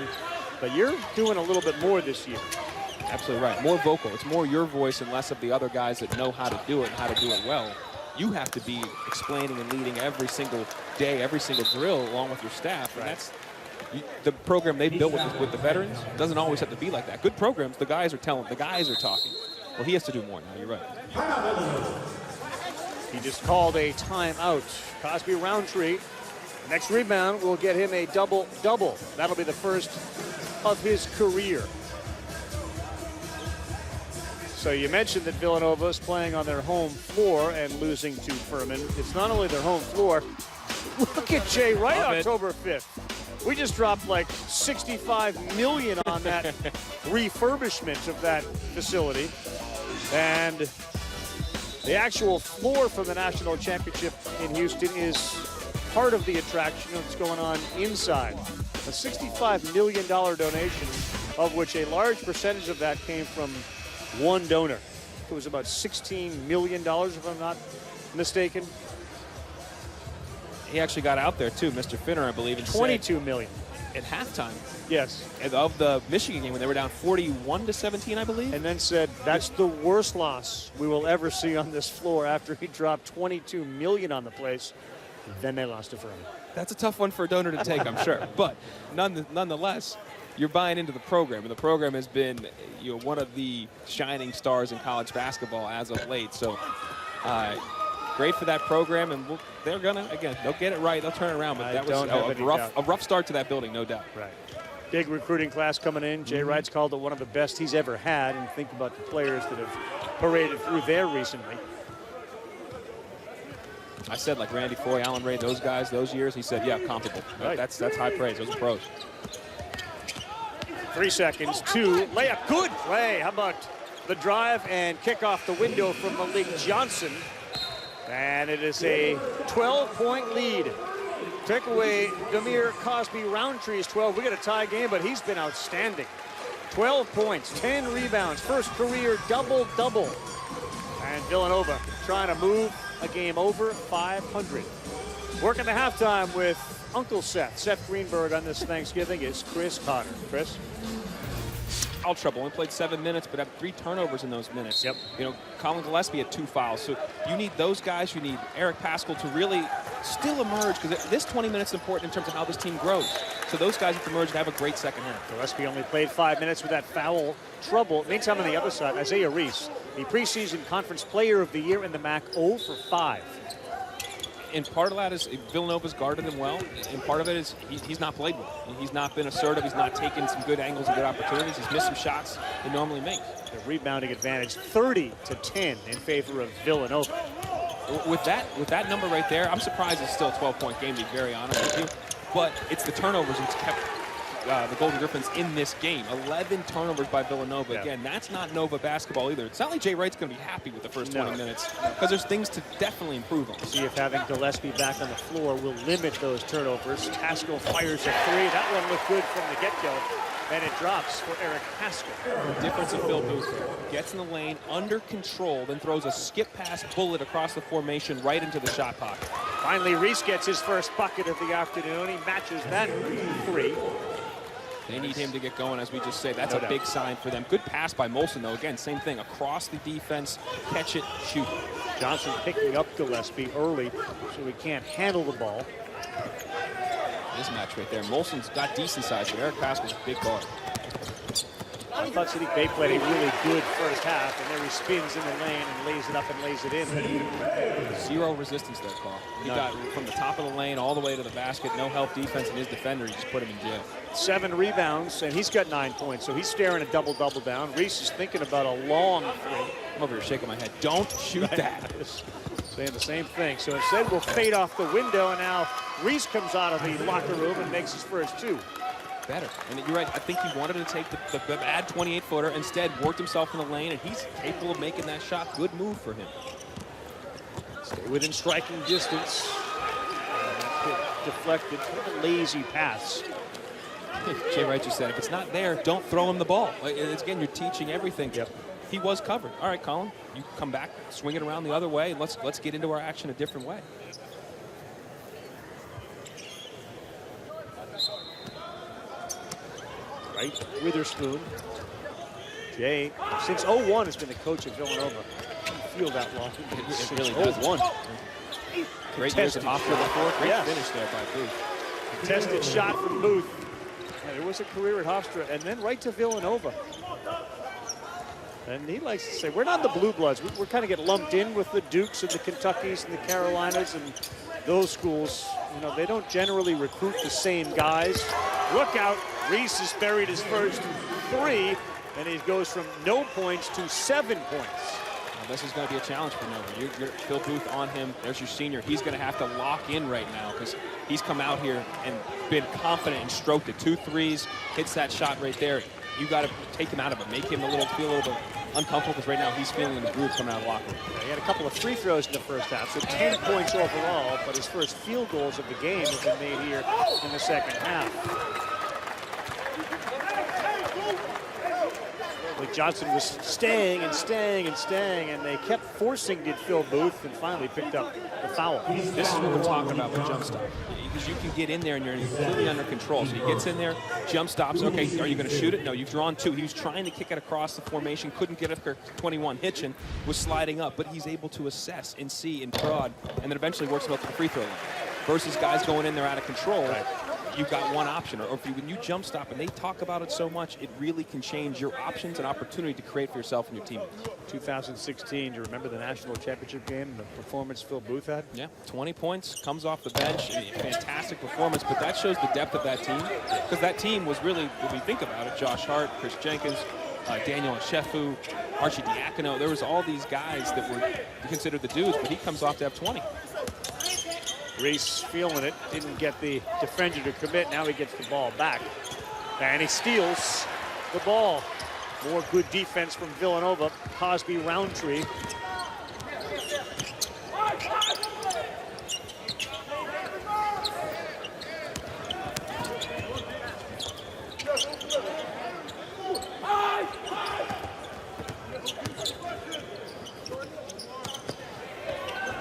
but you're doing a little bit more this year. Absolutely right. More vocal. It's more your voice and less of the other guys that know how to do it and how to do it well. You have to be explaining and leading every single day, every single drill, along with your staff. And that's the program they've built with the veterans. It doesn't always have to be like that. Good programs, the guys are telling, the guys are talking. Well, he has to do more now. You're right. He just called a timeout. Cosby Roundtree. Next rebound will get him a double-double. That'll be the first of his career. So you mentioned that Villanova is playing on their home floor and losing to Furman. It's not only their home floor. Look at Jay Wright, October 5th. We just dropped like $65 million on that refurbishment of that facility. And the actual floor from the national championship in Houston is part of the attraction of what's going on inside. A $65 million donation, of which a large percentage of that came from one donor. It was about $16 million, if I'm not mistaken. He actually got out there, too, Mr. Finner, I believe, and $22 million. At halftime. Yes. Of the Michigan game when they were down 41-17, I believe. And then said, that's the worst loss we will ever see on this floor after he dropped $22 million on the place. Then they lost to Furman. That's a tough one for a donor to take, I'm sure. But nonetheless, you're buying into the program, and the program has been one of the shining stars in college basketball as of late. So great for that program, and they're gonna, again, they'll get it right, they'll turn it around. But that was a rough start to that building, no doubt. Right. Big recruiting class coming in. Jay Wright's called it one of the best he's ever had, and think about the players that have paraded through there recently. I said, like Randy Foy, Alan Ray, those guys, those years, he said, yeah, comparable. Right. That's high praise. Those are pros. 3 seconds, 2, layup, good play. How about the drive and kick off the window from Malik Johnson? And it is a 12-point lead. Take away Demir Cosby Roundtree's 12. We got a tie game, but he's been outstanding. 12 points, 10 rebounds, first career double-double. And Villanova trying to move a game over 500. Working the halftime with Uncle Seth Greenberg on this Thanksgiving is Chris Cotter. Chris? Foul trouble. Only played 7 minutes, but had 3 turnovers in those minutes. Yep. Colin Gillespie had 2 fouls. So you need those guys. You need Eric Paschal to really still emerge, because this 20 minutes is important in terms of how this team grows. So those guys have to emerge and have a great second half. Gillespie only played 5 minutes with that foul trouble. Meantime, on the other side, Isaiah Reese, the preseason conference player of the year in the MAC, 0 for 5. And part of that is Villanova's guarded him well, and part of it is he's not played well. He's not been assertive. He's not taken some good angles and good opportunities. He's missed some shots he normally makes. The rebounding advantage, 30-10 in favor of Villanova. With that number right there, I'm surprised it's still a 12-point game, to be very honest with you. But it's the turnovers that's kept the Golden Griffins in this game. 11 turnovers by Villanova. Yeah. Again, that's not Nova basketball either. It's not like Jay Wright's going to be happy with the first 20 minutes, because there's things to definitely improve on. See if having Gillespie back on the floor will limit those turnovers. Paschal fires a 3. That one looked good from the get-go. And it drops for Eric Paschal. The difference of Phil Booth there. Gets in the lane, under control, then throws a skip-pass bullet across the formation right into the shot pocket. Finally, Reese gets his first bucket of the afternoon. He matches that 3. They need him to get going, as we just say. That's a big sign for them. Good pass by Molson, though. Again, same thing. Across the defense, catch it, shoot. Johnson picking up Gillespie early, so he can't handle the ball. This match right there. Molson's got decent size, but Eric Paschal's a big guard. I thought City Bay played a really good first half, and there he spins in the lane and lays it up and lays it in. Zero resistance there, Carl. He got from the top of the lane all the way to the basket. No help defense, and his defender, he just put him in jail. 7 rebounds, and he's got 9 points, so he's staring a double-double down. Reese is thinking about a long 3. I'm over here shaking my head. Don't shoot that. Saying the same thing. So instead, we'll fade off the window, and now Reese comes out of the locker room and makes his first 2. Better. And you're right. I think he wanted to take the bad 28-footer. Instead, worked himself in the lane, and he's capable of making that shot. Good move for him. Stay within striking distance. Deflected. Kind of a lazy pass. Jay Wright just said, if it's not there, don't throw him the ball. Again, you're teaching everything. Yep. He was covered. All right, Colin, you come back, swing it around the other way, and let's get into our action a different way. Right, Witherspoon. Jay, since 01 has been the coach at Villanova. Didn't feel that long. It really does. 01. Great years at Hofstra before. Great finish there by Booth. Contested shot from Booth. And it was a career at Hofstra, and then right to Villanova. And he likes to say, we're not the Blue Bloods. We're kind of get lumped in with the Dukes and the Kentuckys and the Carolinas and those schools. You know, they don't generally recruit the same guys. Look out, Reese has buried his first 3, and he goes from no points to 7 points. Now, this is going to be a challenge for Nova. You're Phil Booth on him. There's your senior. He's going to have to lock in right now because he's come out here and been confident and stroked it. 2 threes, hits that shot right there. You got to take him out of it, make him feel a little bit uncomfortable because right now he's feeling the groove coming out of the locker room. He had a couple of free throws in the first half, so 10 points overall, but his first field goals of the game have been made here in the second half. Like Johnson was staying and staying and staying, and they kept forcing, did Phil Booth, and finally picked up the foul. This is what we're talking about with jump stop. Because you can get in there and you're completely under control. So he gets in there, jump stops. Okay, are you going to shoot it? No, you've drawn 2. He was trying to kick it across the formation, couldn't get it for 21. Hitchin was sliding up, but he's able to assess and see and prod, and then eventually works him up to the free throw line. Versus guys going in there out of control. Right. You've got one option, or when you jump stop, and they talk about it so much, it really can change your options and opportunity to create for yourself and your team. 2016, do you remember the national championship game and the performance Phil Booth had? Yeah, 20 points, comes off the bench, fantastic performance, but that shows the depth of that team, because that team was really, when we think about it, Josh Hart, Chris Jenkins, Daniel Shefu, Archie Diacono, there was all these guys that were considered the dudes, but he comes off to have 20. Reese feeling it, didn't get the defender to commit. Now he gets the ball back. And he steals the ball. More good defense from Villanova. Cosby Roundtree.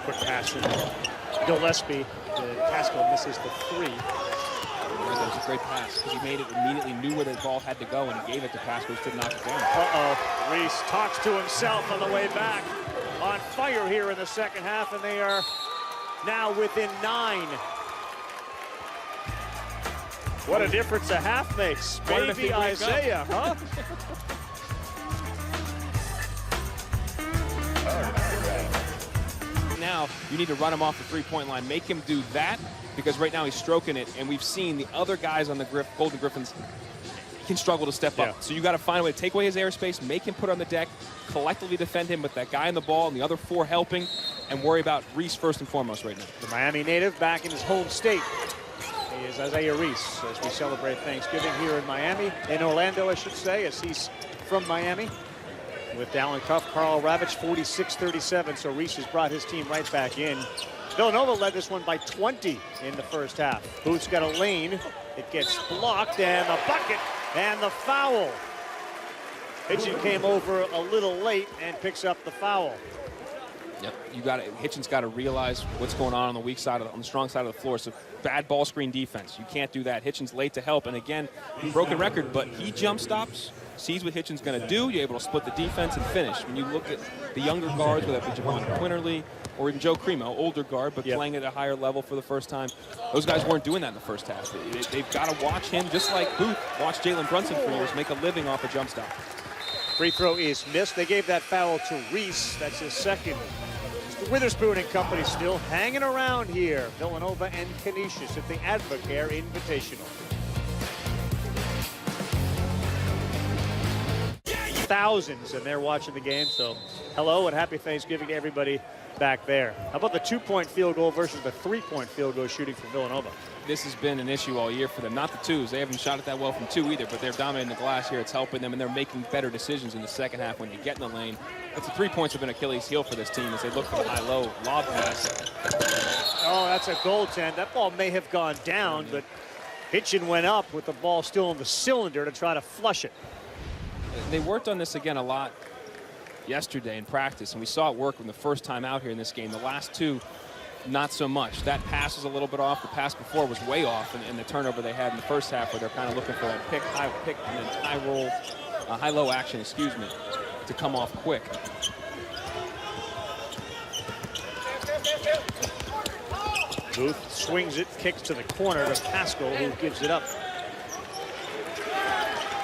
Quick pass from Gillespie. Haskell misses the 3. That was a great pass because he made it immediately, knew where the ball had to go, and he gave it to Pascal to knock it down. Reese talks to himself on the way back. On fire here in the second half, and they are now within 9. What a difference a half makes. Baby Isaiah, huh? Now you need to run him off the three-point line, make him do that, because right now he's stroking it, and we've seen the other guys on the Golden Griffins can struggle to step up. So you got to find a way to take away his airspace, make him put on the deck, collectively defend him with that guy on the ball and the other 4 helping, and worry about Reese first and foremost right now. The Miami native back in his home state. He is Isaiah Reese as we celebrate Thanksgiving here in Miami, in Orlando, I should say, as he's from Miami. With Dallin Cuff, Carl Ravitch, 46-37, so Reese has brought his team right back in. Villanova led this one by 20 in the first half. Booth's got a lane. It gets blocked, and the bucket, and the foul. Hitchin came over a little late and picks up the foul. Yep, Hitchin's got to realize what's going on the weak side, on the strong side of the floor. So bad ball screen defense. You can't do that. Hitchin's late to help, and again, broken record, but he jump stops, sees what Hitchin's going to do. You're able to split the defense and finish. When you look at the younger guards, whether it be Javon Quinterly or even Joe Cremo, older guard, but playing at a higher level for the first time, those guys weren't doing that in the first half. They've got to watch him, just like Booth watched Jalen Brunson for years, make a living off a jump stop. Free throw is missed. They gave that foul to Reese. That's his second. Witherspoon and company still hanging around here. Villanova and Canisius at the Advocare Invitational. Thousands, and they're watching the game, so hello and happy Thanksgiving to everybody back there. How about the 2-point field goal versus the 3-point field goal shooting for Villanova? This has been an issue all year for them. Not the twos. They haven't shot it that well from 2 either, but they're dominating the glass here. It's helping them, and they're making better decisions in the second half when you get in the lane. But the 3 points have been Achilles' heel for this team as they look for the high-low lob pass. Oh, that's a goaltend. That ball may have gone down, but Hitchin went up with the ball still in the cylinder to try to flush it. They worked on this again a lot yesterday in practice, and we saw it work when the first time out here in this game. The last 2, not so much. That pass was a little bit off. The pass before was way off, and the turnover they had in the first half where they're kind of looking for that high pick, and then high-low action, excuse me, to come off quick. Booth swings it, kicks to the corner to Pascal, who gives it up.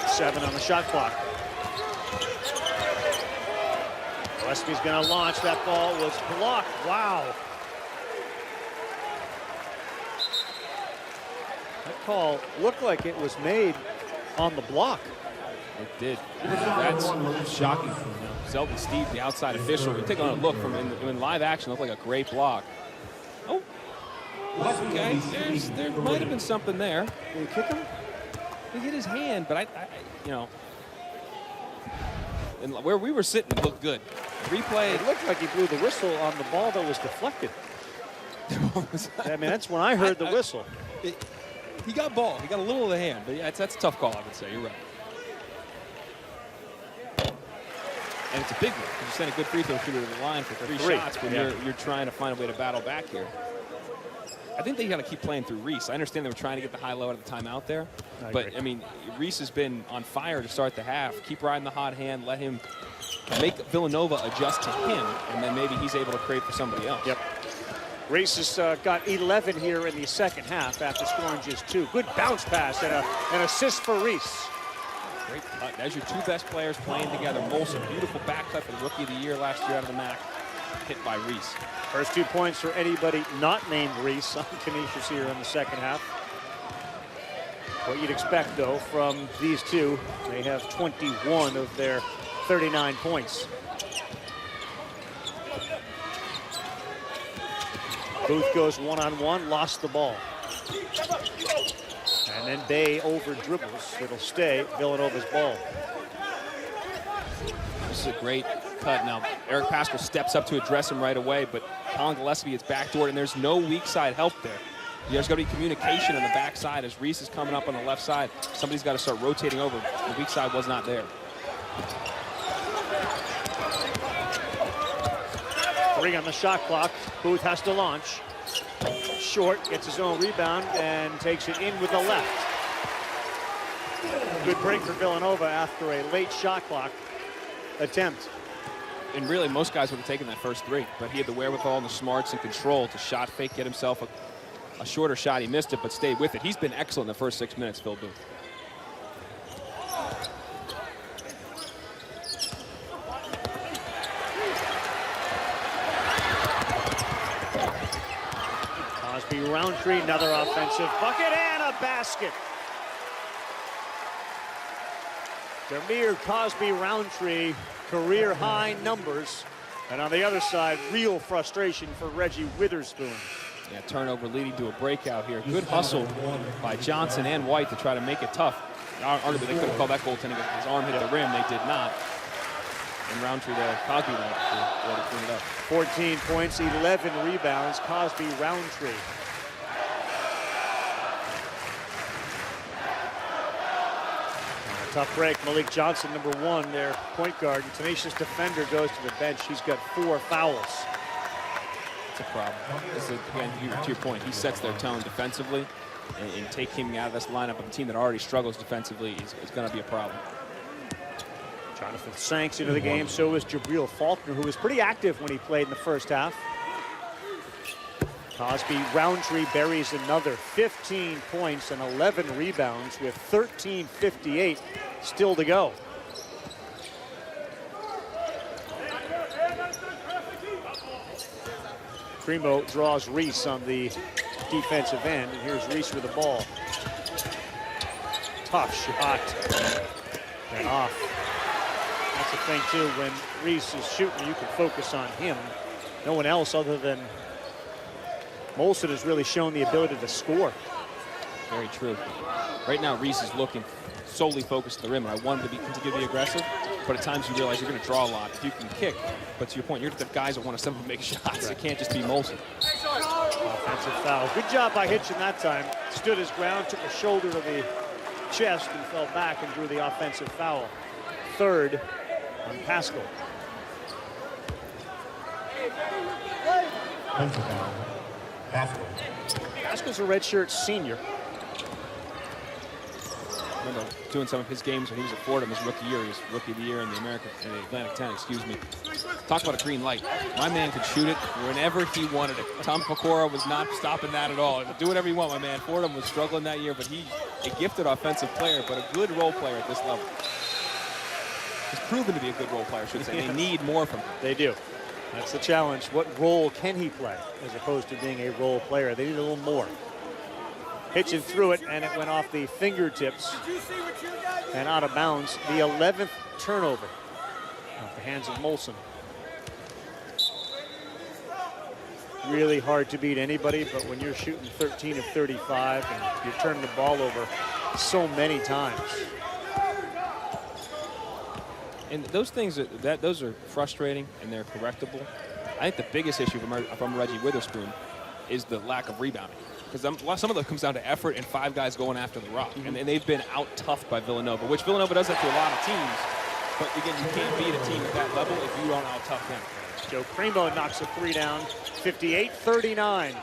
7 on the shot clock. Gillespie's going to launch. That ball was blocked. Wow. That call looked like it was made on the block. It did. That's shocking. Zelton Steve, the outside official, we take a look from in live action, looked like a great block. Oh, okay. There might have been something there. Did he kick him? He hit his hand, but I you know, and where we were sitting, it looked good. Replay. It looked like he blew the whistle on the ball that was deflected. I mean, that's when I heard the whistle. He got ball. He got a little of the hand, but yeah, that's a tough call, I would say. You're right. And it's a big one. You send a good free throw shooter to the line for three shots when you're trying to find a way to battle back here. I think they got to keep playing through Reese. I understand they were trying to get the high-low out of the timeout there. But, I mean, Reese has been on fire to start the half. Keep riding the hot hand. Let him make Villanova adjust to him, and then maybe he's able to create for somebody else. Yep. Reese has got 11 here in the second half after scoring just 2. Good bounce pass and an assist for Reese. Great cut. That's your 2 best players playing together. Molson, beautiful back cut for the Rookie of the Year last year out of the MAC. Hit by Reese. First 2 points for anybody not named Reese on Canisius here in the second half. What you'd expect, though, from these two, they have 21 of their 39 points. Booth goes one-on-one, lost the ball. And then Bay over dribbles. It'll stay Villanova's ball. This is a great cut. Now, Eric Pascal steps up to address him right away, but Colin Gillespie is backdoored, and there's no weak side help there. There's got to be communication on the backside as Reese is coming up on the left side. Somebody's got to start rotating over. The weak side was not there. 3 on the shot clock. Booth has to launch. Short, gets his own rebound and takes it in with the left. Good break for Villanova after a late shot clock attempt. And really, most guys would have taken that first 3, but he had the wherewithal and the smarts and control to shot fake, get himself a shorter shot. He missed it, but stayed with it. He's been excellent in the first 6 minutes, Phil Booth. Cosby Roundtree, another offensive bucket and a basket. Demir Cosby Roundtree, career high numbers. And on the other side, real frustration for Reggie Witherspoon. Yeah, turnover leading to a breakout here. Good hustle by Johnson and White to try to make it tough. Arguably, they could have called that goaltending if his arm hit the rim. They did not. And Roundtree, Cosby went to clean it up. 14 points, 11 rebounds, Cosby Roundtree. Tough break. Malik Johnson, number 1, their point guard. And tenacious defender goes to the bench. He's got 4 fouls. It's a problem. Again, to your point, he sets their tone defensively, and taking him out of this lineup of a team that already struggles defensively is going to be a problem. Jonathan Sanks into the game. So is Jabril Faulkner, who was pretty active when he played in the first half. Cosby Roundtree buries another 15 points and 11 rebounds with 13:58 still to go. Primo draws Reese on the defensive end, and here's Reese with the ball. Tough shot. And off. That's the thing, too. When Reese is shooting, you can focus on him. No one else other than Molson has really shown the ability to score. Very true. Right now, Reese is looking solely focused at the rim, and I want him to continue to be aggressive, but at times you realize you're going to draw a lot. If you can kick, but to your point, you're the guys that want to make shots. Right. It can't just be Molson. Offensive foul. Good job by Hitchin that time. Stood his ground, took a shoulder to the chest, and fell back and drew the offensive foul. 3rd on Pascal. Haskell's a redshirt senior. I remember doing some of his games when he was at Fordham his rookie year. He was rookie of the year in the Atlantic 10, excuse me. Talk about a green light. My man could shoot it whenever he wanted it. Tom Pecora was not stopping that at all. Do whatever you want, my man. Fordham was struggling that year, but he's a gifted offensive player, but a good role player at this level. He's proven to be a good role player, I should say. Yes. They need more from him. They do. That's the challenge. What role can he play as opposed to being a role player? They need a little more. Pitching through it, and it went off the fingertips and out of bounds. The 11th turnover off the hands of Molson. Really hard to beat anybody, but when you're shooting 13 of 35 and you're turning the ball over so many times. And those things, those are frustrating and they're correctable. I think the biggest issue from Reggie Witherspoon is the lack of rebounding. Because some of it comes down to effort and 5 guys going after the rock. And they've been out-toughed by Villanova, which Villanova does that to a lot of teams. But again, you can't beat a team at that level if you don't out-tough them. Joe Primo knocks a 3 down, 58-39.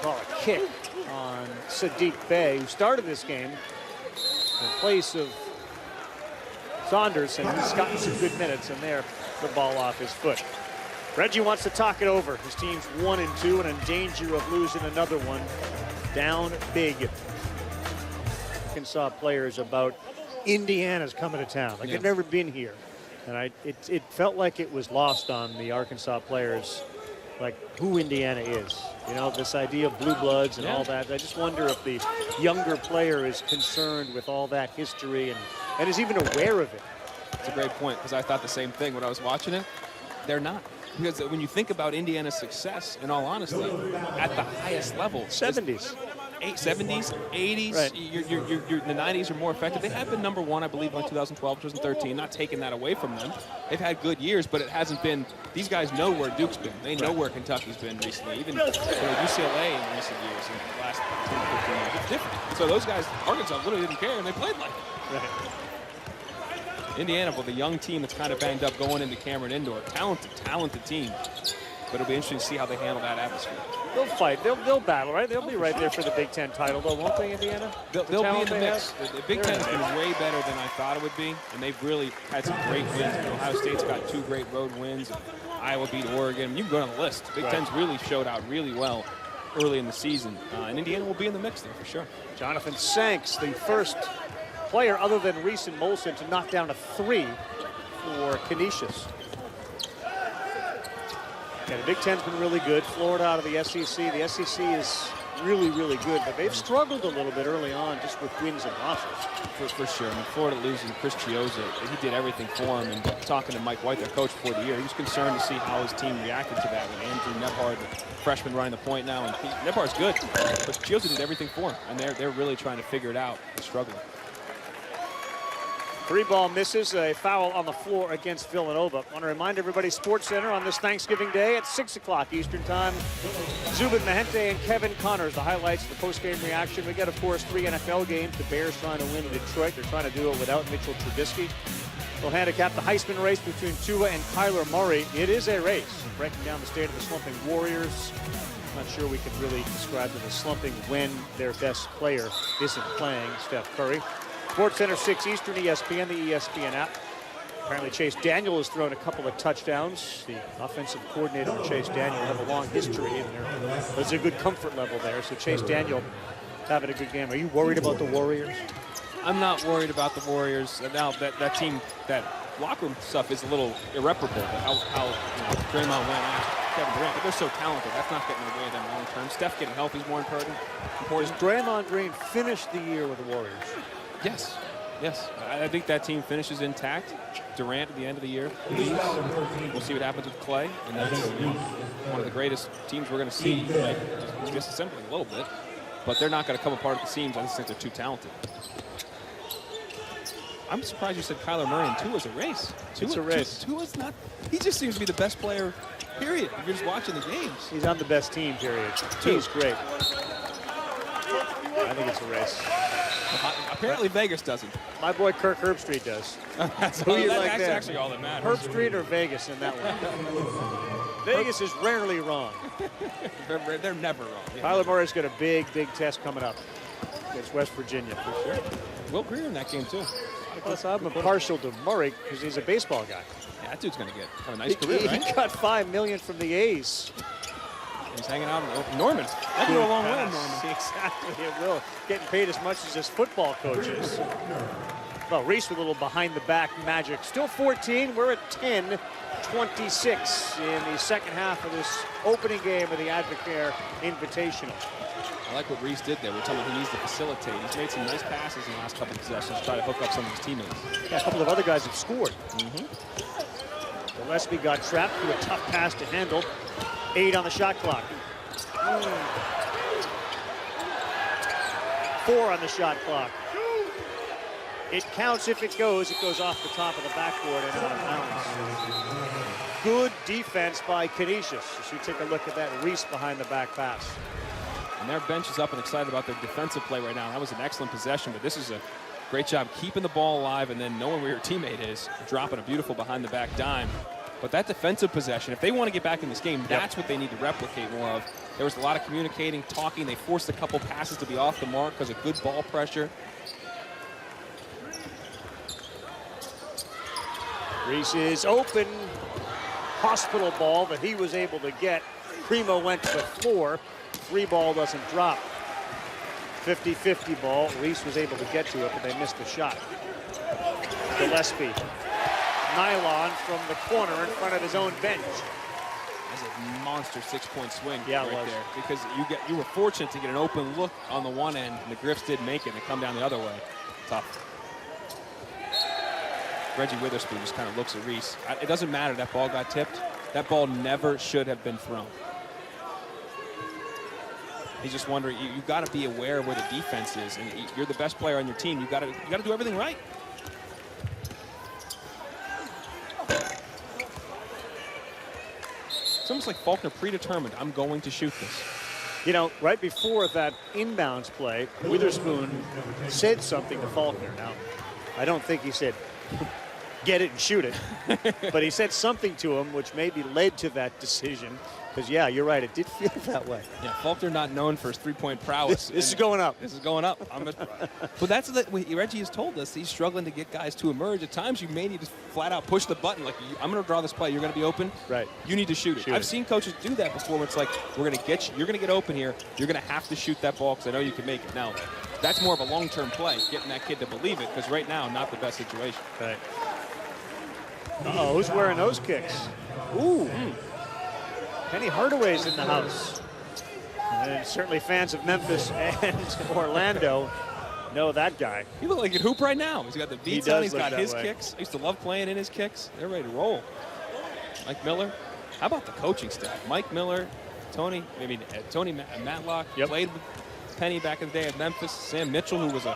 Call a kick on Sadiq Bey, who started this game in place of Saunders, and he's gotten some good minutes, and there, the ball off his foot. Reggie wants to talk it over. His team's 1-2 and in danger of losing another one. Down big. Arkansas players about Indiana's coming to town. Like, they've never been here. And it felt like it was lost on the Arkansas players, like who Indiana is. You know, this idea of blue bloods and all that. I just wonder if the younger player is concerned with all that history and is even aware of it. That's a great point, because I thought the same thing when I was watching it. They're not. Because when you think about Indiana's success, in all honesty, at the highest level. 70s. 70s, 80s, right. The 90s are more effective. They have been number 1, I believe, in 2012, 2013. Not taking that away from them. They've had good years, but it hasn't been. These guys know where Duke's been. They know where Kentucky's been recently. Even UCLA in recent years, in the last 10 to 15 years. It's different. So those guys, Arkansas, literally didn't care, and they played like it. Right. Indiana, with a young team that's kind of banged up going into Cameron Indoor. Talented team. But it'll be interesting to see how they handle that atmosphere. They'll fight. They'll battle, right? They'll be right there for the Big Ten title, though, won't they, Indiana? They'll be in the mix. The Big Ten has been way better than I thought it would be, and they've really had some great wins. Ohio State's got 2 great road wins. Iowa beat Oregon. You can go down the list. Big Ten's really showed out really well early in the season, and Indiana will be in the mix there for sure. Jonathan Sanks, the first player other than Reese and Molson to knock down a 3 for Canisius. Yeah, the Big Ten's been really good. Florida out of the SEC. The SEC is really, really good, but they've struggled a little bit early on just with wins and losses. For sure. I mean, Florida losing Chris Chiozza, he did everything for him. And talking to Mike White, their coach, before the year, he was concerned to see how his team reacted to that with Andrew Nebhard, the freshman, running the point now. And Nebhard's good, but Chiozza did everything for him, and they're really trying to figure it out. They're struggling. 3 ball misses, a foul on the floor against Villanova. I want to remind everybody, Sports Center on this Thanksgiving Day at 6 o'clock Eastern Time. Zubin Mehenti and Kevin Connors, the highlights, the post-game reaction. We got, of course, 3 NFL games. The Bears trying to win in Detroit. They're trying to do it without Mitchell Trubisky. We'll handicap the Heisman race between Tua and Kyler Murray. It is a race. Breaking down the state of the slumping Warriors. I'm not sure we can really describe them as slumping when their best player isn't playing, Steph Curry. Sports Center 6 Eastern, ESPN, the ESPN app. Apparently Chase Daniel has thrown a couple of touchdowns. The offensive coordinator and Chase Daniel have a long history, and there's a good comfort level there. So Chase Daniel having a good game. Are you worried about the Warriors? I'm not worried about the Warriors. Now that team, that locker room stuff is a little irreparable. How Draymond went after Kevin Durant, but they're so talented. That's not getting in the way of them long term. Steph getting healthy is more important. Does Draymond Green finish the year with the Warriors? Yes. I think that team finishes intact. Durant at the end of the year leaves. We'll see what happens with Clay, and that's one of the greatest teams we're going to see. Like, just disassembling a little bit, but they're not going to come apart at the seams. I just think they're too talented. I'm surprised you said Kyler Murray and Tua's a race. It's a race. Tua's not. He just seems to be the best player. Period. If you're just watching the games. He's on the best team. Period. He's great. I think it's a race. Apparently Vegas doesn't. My boy Kirk Herbstreit does. That's actually all that matters. Herbstreit or Vegas in that one? Vegas is rarely wrong. They're never wrong. Yeah. Kyler Murray's got a big test coming up against West Virginia. For sure. Will Greer in that game, too. Plus, I'm partial to Murray because he's a baseball guy. Yeah, that dude's going to have a nice career, right? He got $5 million from the A's. He's hanging out in Norman. That'll go a long way in Norman. Exactly, it will. Getting paid as much as his football coaches. Well, Reese with a little behind-the-back magic. Still 14. We're at 10-26 in the second half of this opening game of the Advocare Invitational. I like what Reese did there. We're telling him he needs to facilitate. He's made some nice passes in the last couple of possessions to try to hook up some of his teammates. Yeah, a couple of other guys have scored. Gillespie got trapped through a tough pass to handle. 8 on the shot clock. 4 on the shot clock. It counts if it goes. It goes off the top of the backboard and out of bounds. Good defense by Canisius. As you take a look at that Reese behind the back pass. And their bench is up and excited about their defensive play right now. That was an excellent possession, but this is a great job keeping the ball alive and then knowing where your teammate is, dropping a beautiful behind the back dime. But that defensive possession, if they want to get back in this game, that's what they need to replicate more of. There was a lot of communicating, talking. They forced a couple passes to be off the mark because of good ball pressure. Reese is open. Hospital ball that he was able to get. Primo went to the floor. 3 ball doesn't drop. 50-50 ball. Reese was able to get to it, but they missed the shot. Gillespie. Nylon from the corner in front of his own bench. That's a monster 6-point swing right there. Because you were fortunate to get an open look on the one end, and the Griffs did make it, and they come down the other way. Tough. Reggie Witherspoon just kind of looks at Reese. It doesn't matter that ball got tipped. That ball never should have been thrown. He's just wondering, you've got to be aware of where the defense is, and you're the best player on your team. You got to do everything right. It's almost like Faulkner predetermined, I'm going to shoot this. You know, right before that inbounds play, Witherspoon said something to Faulkner. Now, I don't think he said, get it and shoot it. But he said something to him which maybe led to that decision. Because, yeah, you're right. It did feel that way. Yeah, Faulkner not known for his three-point prowess. This is going up. This is going up. But that's what Reggie has told us. He's struggling to get guys to emerge. At times, you may need to flat-out push the button. Like, I'm going to draw this play. You're going to be open. Right. You need to shoot it. I've seen coaches do that before where it's like, we're going to get you. You're going to get open here. You're going to have to shoot that ball because I know you can make it. Now, that's more of a long-term play, getting that kid to believe it, because right now, not the best situation. Right. Uh-oh, who's wearing those kicks? Ooh. Penny Hardaway's in the house. And certainly fans of Memphis and Orlando know that guy. He looks like a hoop right now. He's got the beats on. He's got his way. Kicks. I used to love playing in his kicks. They're ready to roll. Mike Miller. How about the coaching staff? Mike Miller, Tony Matlock, played with Penny back in the day at Memphis. Sam Mitchell, who was a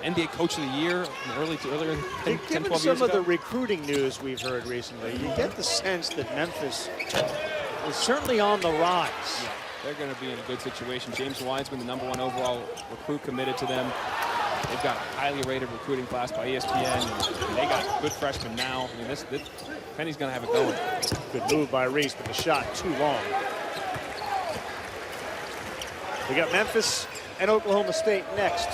NBA Coach of the Year earlier 10, 12 years ago. Given some of the recruiting news we've heard recently, you get the sense that Memphis is certainly on the rise. Yeah, they're going to be in a good situation. James Wiseman, the #1 overall recruit, committed to them. They've got a highly rated recruiting class by ESPN. And they got good freshmen now. I mean, this Penny's going to have it going. Good move by Reese, but the shot too long. We got Memphis and Oklahoma State next.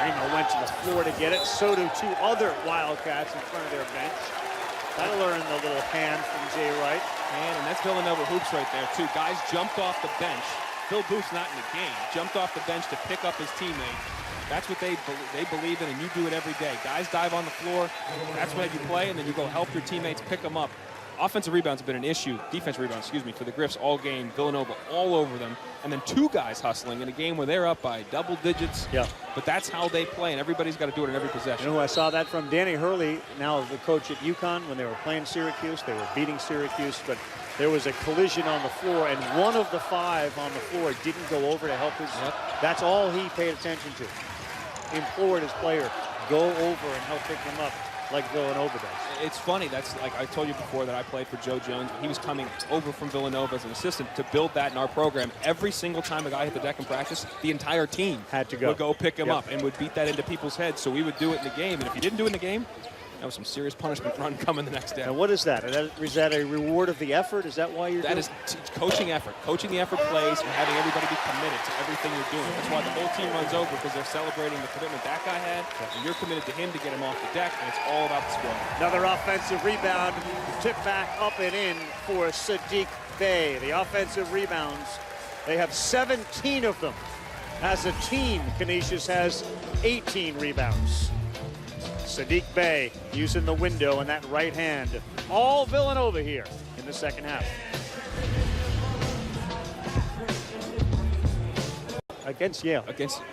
Primo went to the floor to get it. So do 2 other Wildcats in front of their bench. That'll earn the little hand from Jay Wright. And that's Villanova hoops right there, too. Guys jumped off the bench. Phil Booth's not in the game. Jumped off the bench to pick up his teammate. That's what they believe in, and you do it every day. Guys dive on the floor. That's when you play, and then you go help your teammates pick them up. Offensive rebounds have been an issue, defensive rebounds, for the Griffs all game. Villanova all over them. And then 2 guys hustling in a game where they're up by double digits. Yeah. But that's how they play, and everybody's got to do it in every possession. You know who I saw that from? Danny Hurley, now the coach at UConn. When they were playing Syracuse, they were beating Syracuse, but there was a collision on the floor, and one of the 5 on the floor didn't go over to help his. That's all he paid attention to. Implored his player, go over and help pick him up. like Villanova does. It's funny. That's like I told you before that I played for Joe Jones. He was coming over from Villanova as an assistant to build that in our program. Every single time a guy hit the deck in practice, the entire team had to go. Would go pick him up and would beat that into people's heads. So we would do it in the game. And if you didn't do it in the game, that was some serious punishment run coming the next day. And what is that? Is that a reward of the effort? Is that why you're doing it? That is coaching effort. Coaching the effort plays and having everybody be committed to everything you're doing. That's why the whole team runs over, because they're celebrating the commitment that guy had, and you're committed to him to get him off the deck, and it's all about the squad. Another offensive rebound, tip back up and in for Saddiq Bey. The offensive rebounds, they have 17 of them. As a team, Canisius has 18 rebounds. Saddiq Bey using the window in that right hand. All Villanova here in the second half. Against Yale.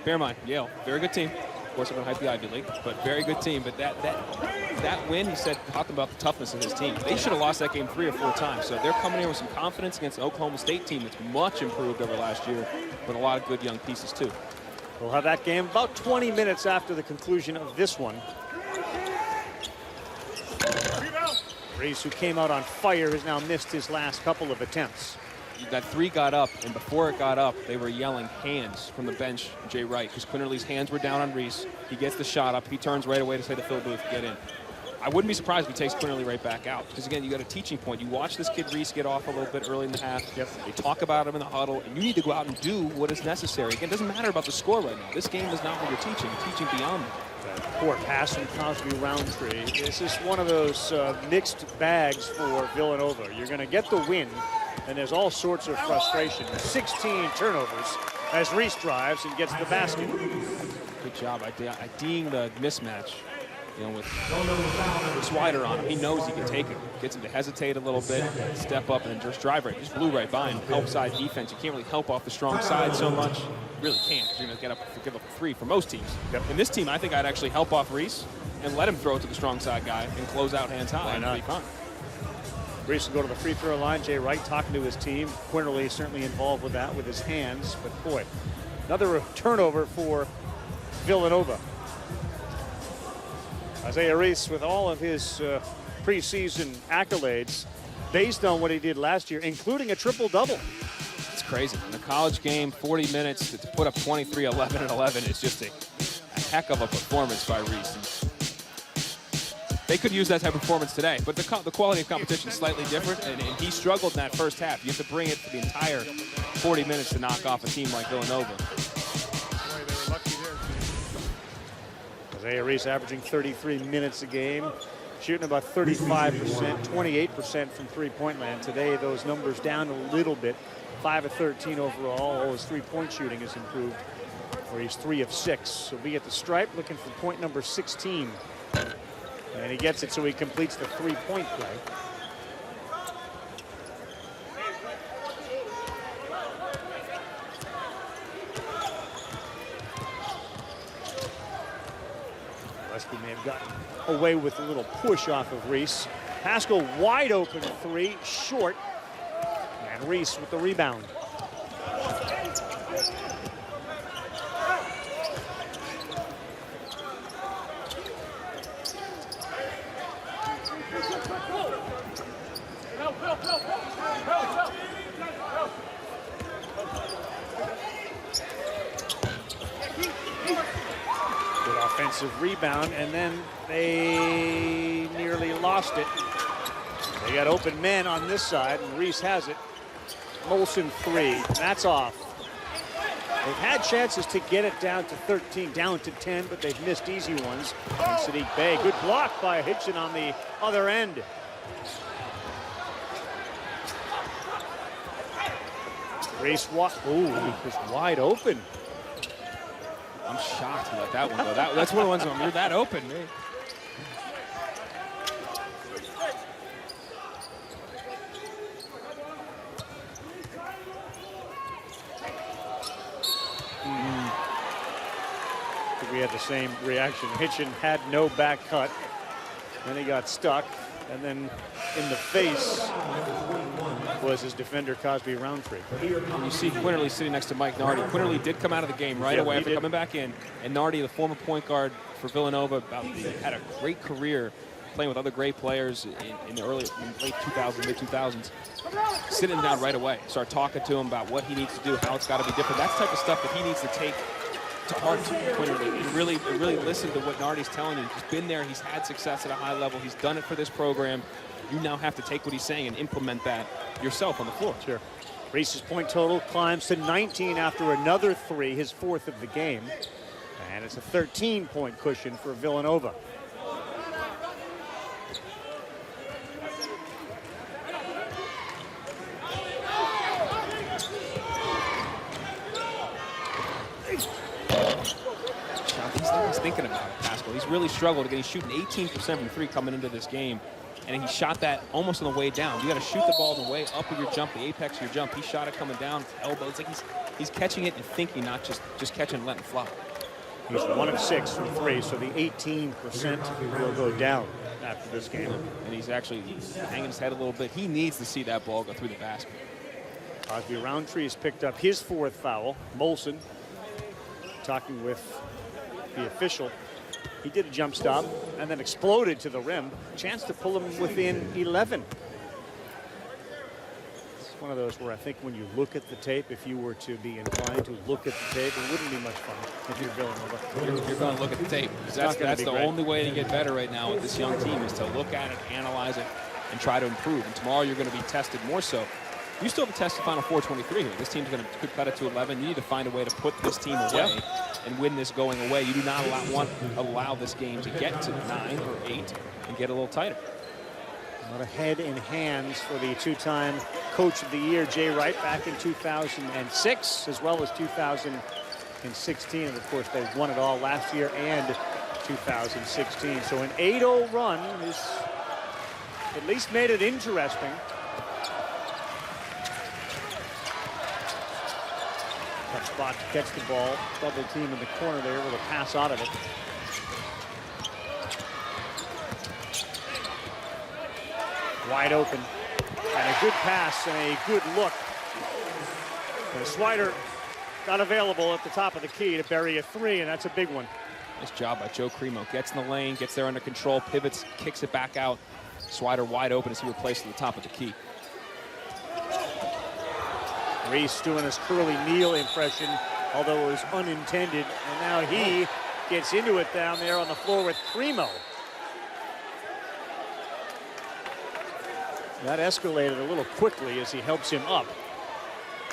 Bear in mind, Yale, very good team. Of course, I'm going to hype the Ivy League, but very good team. But that win, he said, talking about the toughness of his team. They should have lost that game 3 or 4 times. So they're coming in with some confidence against an Oklahoma State team that's much improved over last year, but a lot of good young pieces too. We'll have that game about 20 minutes after the conclusion of this one. Reese, who came out on fire, has now missed his last couple of attempts. That 3 got up, and before it got up, they were yelling hands from the bench, Jay Wright, because Quinterly's hands were down on Reese. He gets the shot up. He turns right away to say to Phil Booth, get in. I wouldn't be surprised if he takes Quinterly right back out, because, again, you got a teaching point. You watch this kid Reese get off a little bit early in the half. Yep. They talk about him in the huddle, and you need to go out and do what is necessary. Again, it doesn't matter about the score right now. This game is not what you're teaching. You're teaching beyond that. Poor pass from Cosby Roundtree. This is one of those mixed bags for Villanova. You're going to get the win, and there's all sorts of frustration. 16 turnovers as Reese drives and gets the basket. Good job IDing the mismatch. You know, with Swider on him, he knows he can take it. Gets him to hesitate a little bit, step up, and then just drive right. Just blew right by him. Help side defense. You can't really help off the strong side so much. You really can't, because you're going to give up a 3 for most teams. Yep. In this team, I think I'd actually help off Reese and let him throw it to the strong side guy and close out hands high. Why not? It'd be fun. Reese will go to the free throw line. Jay Wright talking to his team. Quinterly certainly involved with that with his hands. But boy, another turnover for Villanova. Isaiah Reese, with all of his preseason accolades, based on what he did last year, including a triple-double. It's crazy. In a college game, 40 minutes to put up 23, 11, and 11 is just a heck of a performance by Reese. They could use that type of performance today, but the quality of competition is slightly different, and he struggled in that first half. You have to bring it for the entire 40 minutes to knock off a team like Villanova. Isaiah Reese averaging 33 minutes a game, shooting about 35%, 28% from three-point land. Today, those numbers down a little bit. 5 of 13 overall. All his three-point shooting has improved, where he's 3 of 6. He'll be at the stripe looking for point number 16. And he gets it, so he completes the three-point play. Westby may have gotten away with a little push off of Reese. Pascal wide open 3, short. And Reese with the rebound. Offensive rebound, and then they nearly lost it. They got open men on this side, and Reese has it. Molson 3, that's off. They've had chances to get it down to 13, down to 10, but they've missed easy ones. And Saddiq Bey, good block by Hitchin on the other end. Reese, he was wide open. I'm shocked he let that one go. That's one of the ones where you're that open, man. I think we had the same reaction. Hitchin had no back cut. Then he got stuck. And then in the face was his defender, Cosby Roundtree. You see Quinterly sitting next to Mike Nardi. Quinterly did come out of the game right away after coming back in. And Nardi, the former point guard for Villanova. He had a great career playing with other great players in the late 2000s, mid 2000s. Sitting down right away, start talking to him about what he needs to do, how it's got to be different. That's the type of stuff that he needs to take to heart, and really listen to what Nardi's telling him. He's been there, he's had success at a high level, he's done it for this program. You now have to take what he's saying and implement that yourself on the floor. Sure. Reese's point total climbs to 19 after another 3, his 4th of the game. And it's a 13-point cushion for Villanova. He's thinking about it, Pascal. He's really struggled again. He's shooting 18% from 3 coming into this game. And he shot that almost on the way down. You got to shoot the ball the way up of your jump, the apex of your jump. He shot it coming down, elbow. It's like he's catching it and thinking, not just catching and letting it fly. He's 1 of 6 from 3, so the 18% will go down after this game. And he's actually hanging his head a little bit. He needs to see that ball go through the basket. Cosby Roundtree has picked up his 4th foul. Molson talking with the official. He did a jump stop and then exploded to the rim. Chance to pull him within 11. It's one of those where I think when you look at the tape, if you were to be inclined to look at the tape, it wouldn't be much fun if you're Villanova. You're going to look at the tape. That's the only way to get better right now with this young team is to look at it, analyze it, and try to improve. And tomorrow you're going to be tested more so. You still have a test to Final 423 here. This team's going to cut it to 11. You need to find a way to put this team away and win this going away. You do not allow this game to get to 9 or 8 and get a little tighter. A lot of head in hands for the 2-time Coach of the Year, Jay Wright, back in 2006 as well as 2016. And of course, they won it all last year and 2016. So an 8-0 run has at least made it interesting. Tough spot to catch the ball. Double team in the corner there with a pass out of it. Wide open. And a good pass and a good look. And Swider got available at the top of the key to bury a 3, and that's a big one. Nice job by Joe Cremo. Gets in the lane, gets there under control, pivots, kicks it back out. Swider wide open as he replaced at the top of the key. Reese doing his Curly Neal impression, although it was unintended. And now he gets into it down there on the floor with Cremo. That escalated a little quickly as he helps him up.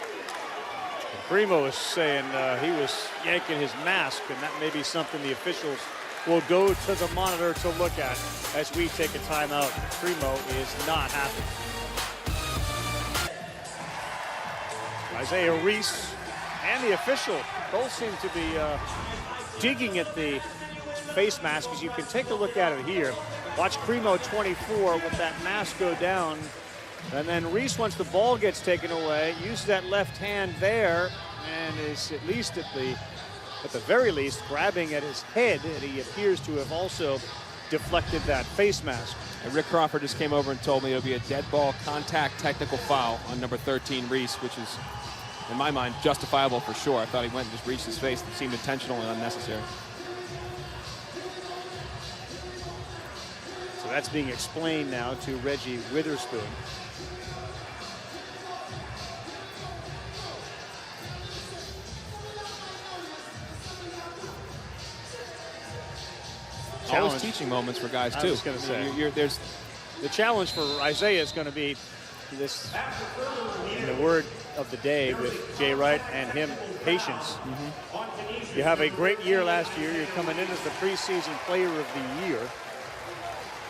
And Cremo was saying he was yanking his mask, and that may be something the officials will go to the monitor to look at as we take a timeout. Cremo is not happy. Isaiah Reese and the official both seem to be digging at the face mask, as you can take a look at it here. Watch Cremo 24 with that mask go down. And then Reese, once the ball gets taken away, uses that left hand there and is at least at the very least grabbing at his head, and he appears to have also deflected that face mask. And Rick Crawford just came over and told me it'll be a dead ball contact technical foul on number 13, Reese, which is, in my mind, justifiable for sure. I thought he went and just reached his face. It seemed intentional and unnecessary. So that's being explained now to Reggie Witherspoon. Always teaching moments for guys too. I was going to say, there's the challenge for Isaiah is going to be this, in the word of the day with Jay Wright and him, patience. You have a great year last year. You're coming in as the preseason player of the year.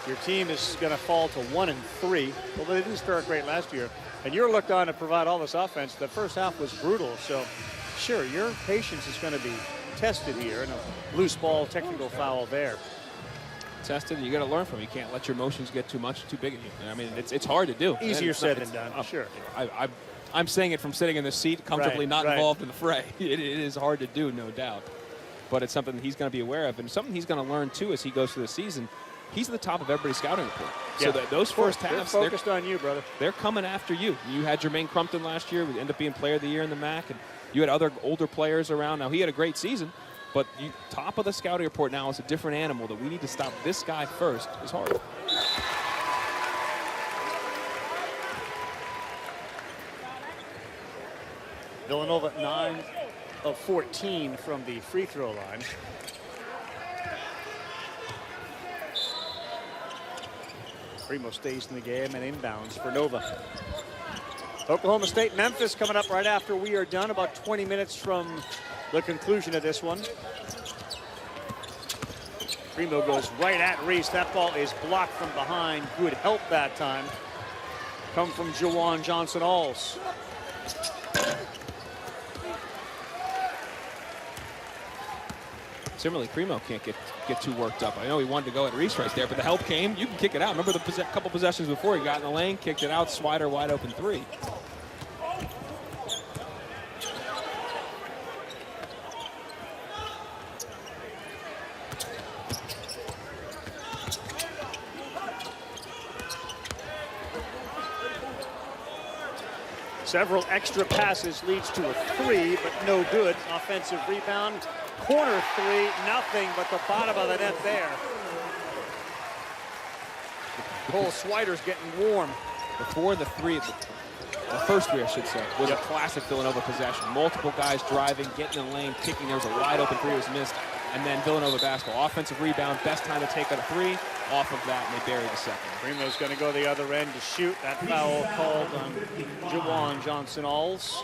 Your team is going to fall to 1-3. Well, they didn't start great last year. And you're looked on to provide all this offense. The first half was brutal. So, sure, your patience is going to be tested here. And a loose ball, technical foul there. Tested, you got to learn from it. You can't let your emotions get too much, too big at you. I mean, it's hard to do. Easier said than done, sure. I'm saying it from sitting in the seat, comfortably not involved in the fray. It is hard to do, no doubt. But it's something that he's going to be aware of, and something he's going to learn, too, as he goes through the season. He's at the top of everybody's scouting report. Yeah. So that those first halves, they're focused on you, brother. They're coming after you. You had Jermaine Crumpton last year, who ended up being player of the year in the MAC, and you had other older players around. Now, he had a great season, But top of the scouting report now is a different animal. That we need to stop this guy first is hard. Villanova 9 of 14 from the free throw line. Primo stays in the game and inbounds for Nova. Oklahoma State, Memphis coming up right after we are done, about 20 minutes from the conclusion of this one. Primo goes right at Reese. That ball is blocked from behind. Good help that time. Come from Jawan Johnson-Alls. Similarly, Primo can't get too worked up. I know he wanted to go at Reese right there, but the help came. You can kick it out. Remember the couple possessions before, he got in the lane, kicked it out, Swider wide open three. Several extra passes leads to a three, but no good. Offensive rebound. Corner three, nothing but the bottom of the net there. Cole Swider's getting warm. Before the first three, I should say, was a classic Villanova possession. Multiple guys driving, getting in the lane, kicking. There was a wide open three, was missed. And then Villanova basketball. Offensive rebound, best time to take out a three. Off of that, and they bury the second. Primo's going to go the other end to shoot. That foul called on Jawan Johnson-Alls.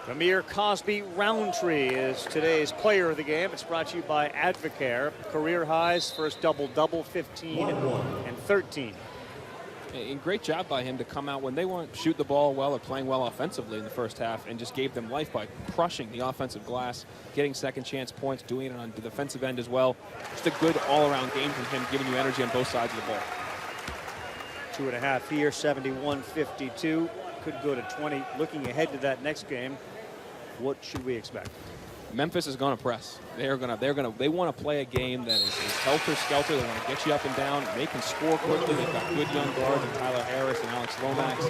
Amir Cosby Roundtree is today's player of the game. It's brought to you by Advocare. Career highs, first double-double, 15 and 13. A great job by him to come out when they weren't shooting the ball well or playing well offensively in the first half, and just gave them life by crushing the offensive glass, getting second chance points, doing it on the defensive end as well. Just a good all-around game from him, giving you energy on both sides of the ball. 2.5 here, 71-52. Could go to 20. Looking ahead to that next game, what should we expect? Memphis is going to press. They want to play a game that is helter-skelter. They want to get you up and down. They can score quickly. They've got good young guards, and Tyler Harris and Alex Lomax.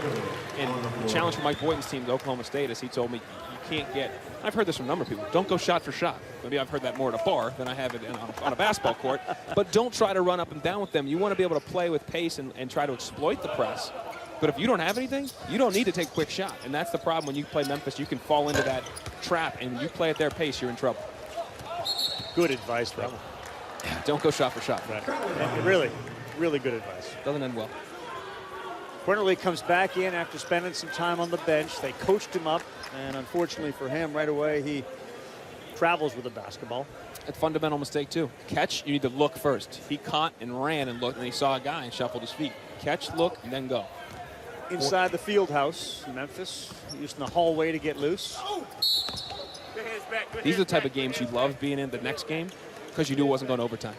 And the challenge for Mike Boynton's team, Oklahoma State, is he told me you can't get. I've heard this from a number of people. Don't go shot for shot. Maybe I've heard that more at a bar than I have it on a basketball court. But don't try to run up and down with them. You want to be able to play with pace and try to exploit the press. But if you don't have anything, you don't need to take a quick shot. And that's the problem when you play Memphis. You can fall into that trap, and when you play at their pace, you're in trouble. Good advice, though. Don't go shot for shot. Right. And really, really good advice. Doesn't end well. Quinterly comes back in after spending some time on the bench. They coached him up, and unfortunately for him, right away, he travels with the basketball. A fundamental mistake, too. Catch, you need to look first. He caught and ran and looked, and he saw a guy and shuffled his feet. Catch, look, and then go. Inside the field house, Memphis, using the hallway to get loose. These are the type of games you love being in the next game because you knew it wasn't going to overtime.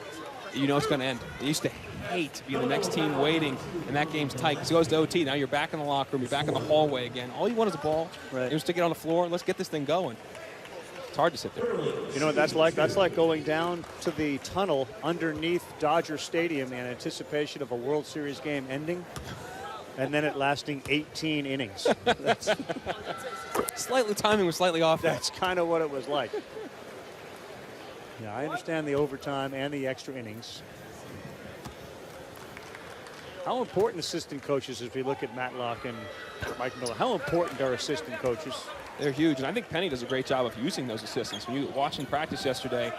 You know it's going to end. I used to hate being the next team waiting, and that game's tight because it goes to OT. Now you're back in the locker room. You're back in the hallway again. All you want is a ball. Right. You just stick it on the floor. Let's get this thing going. It's hard to sit there. You know what that's like? That's like going down to the tunnel underneath Dodger Stadium in anticipation of a World Series game ending, and then it lasting 18 innings. Timing was slightly off. That's kind of what it was like. Yeah, I understand the overtime and the extra innings. How important assistant coaches, as we look at Matlock and Mike Miller, how important are assistant coaches? They're huge, and I think Penny does a great job of using those assistants. When you were watching practice yesterday,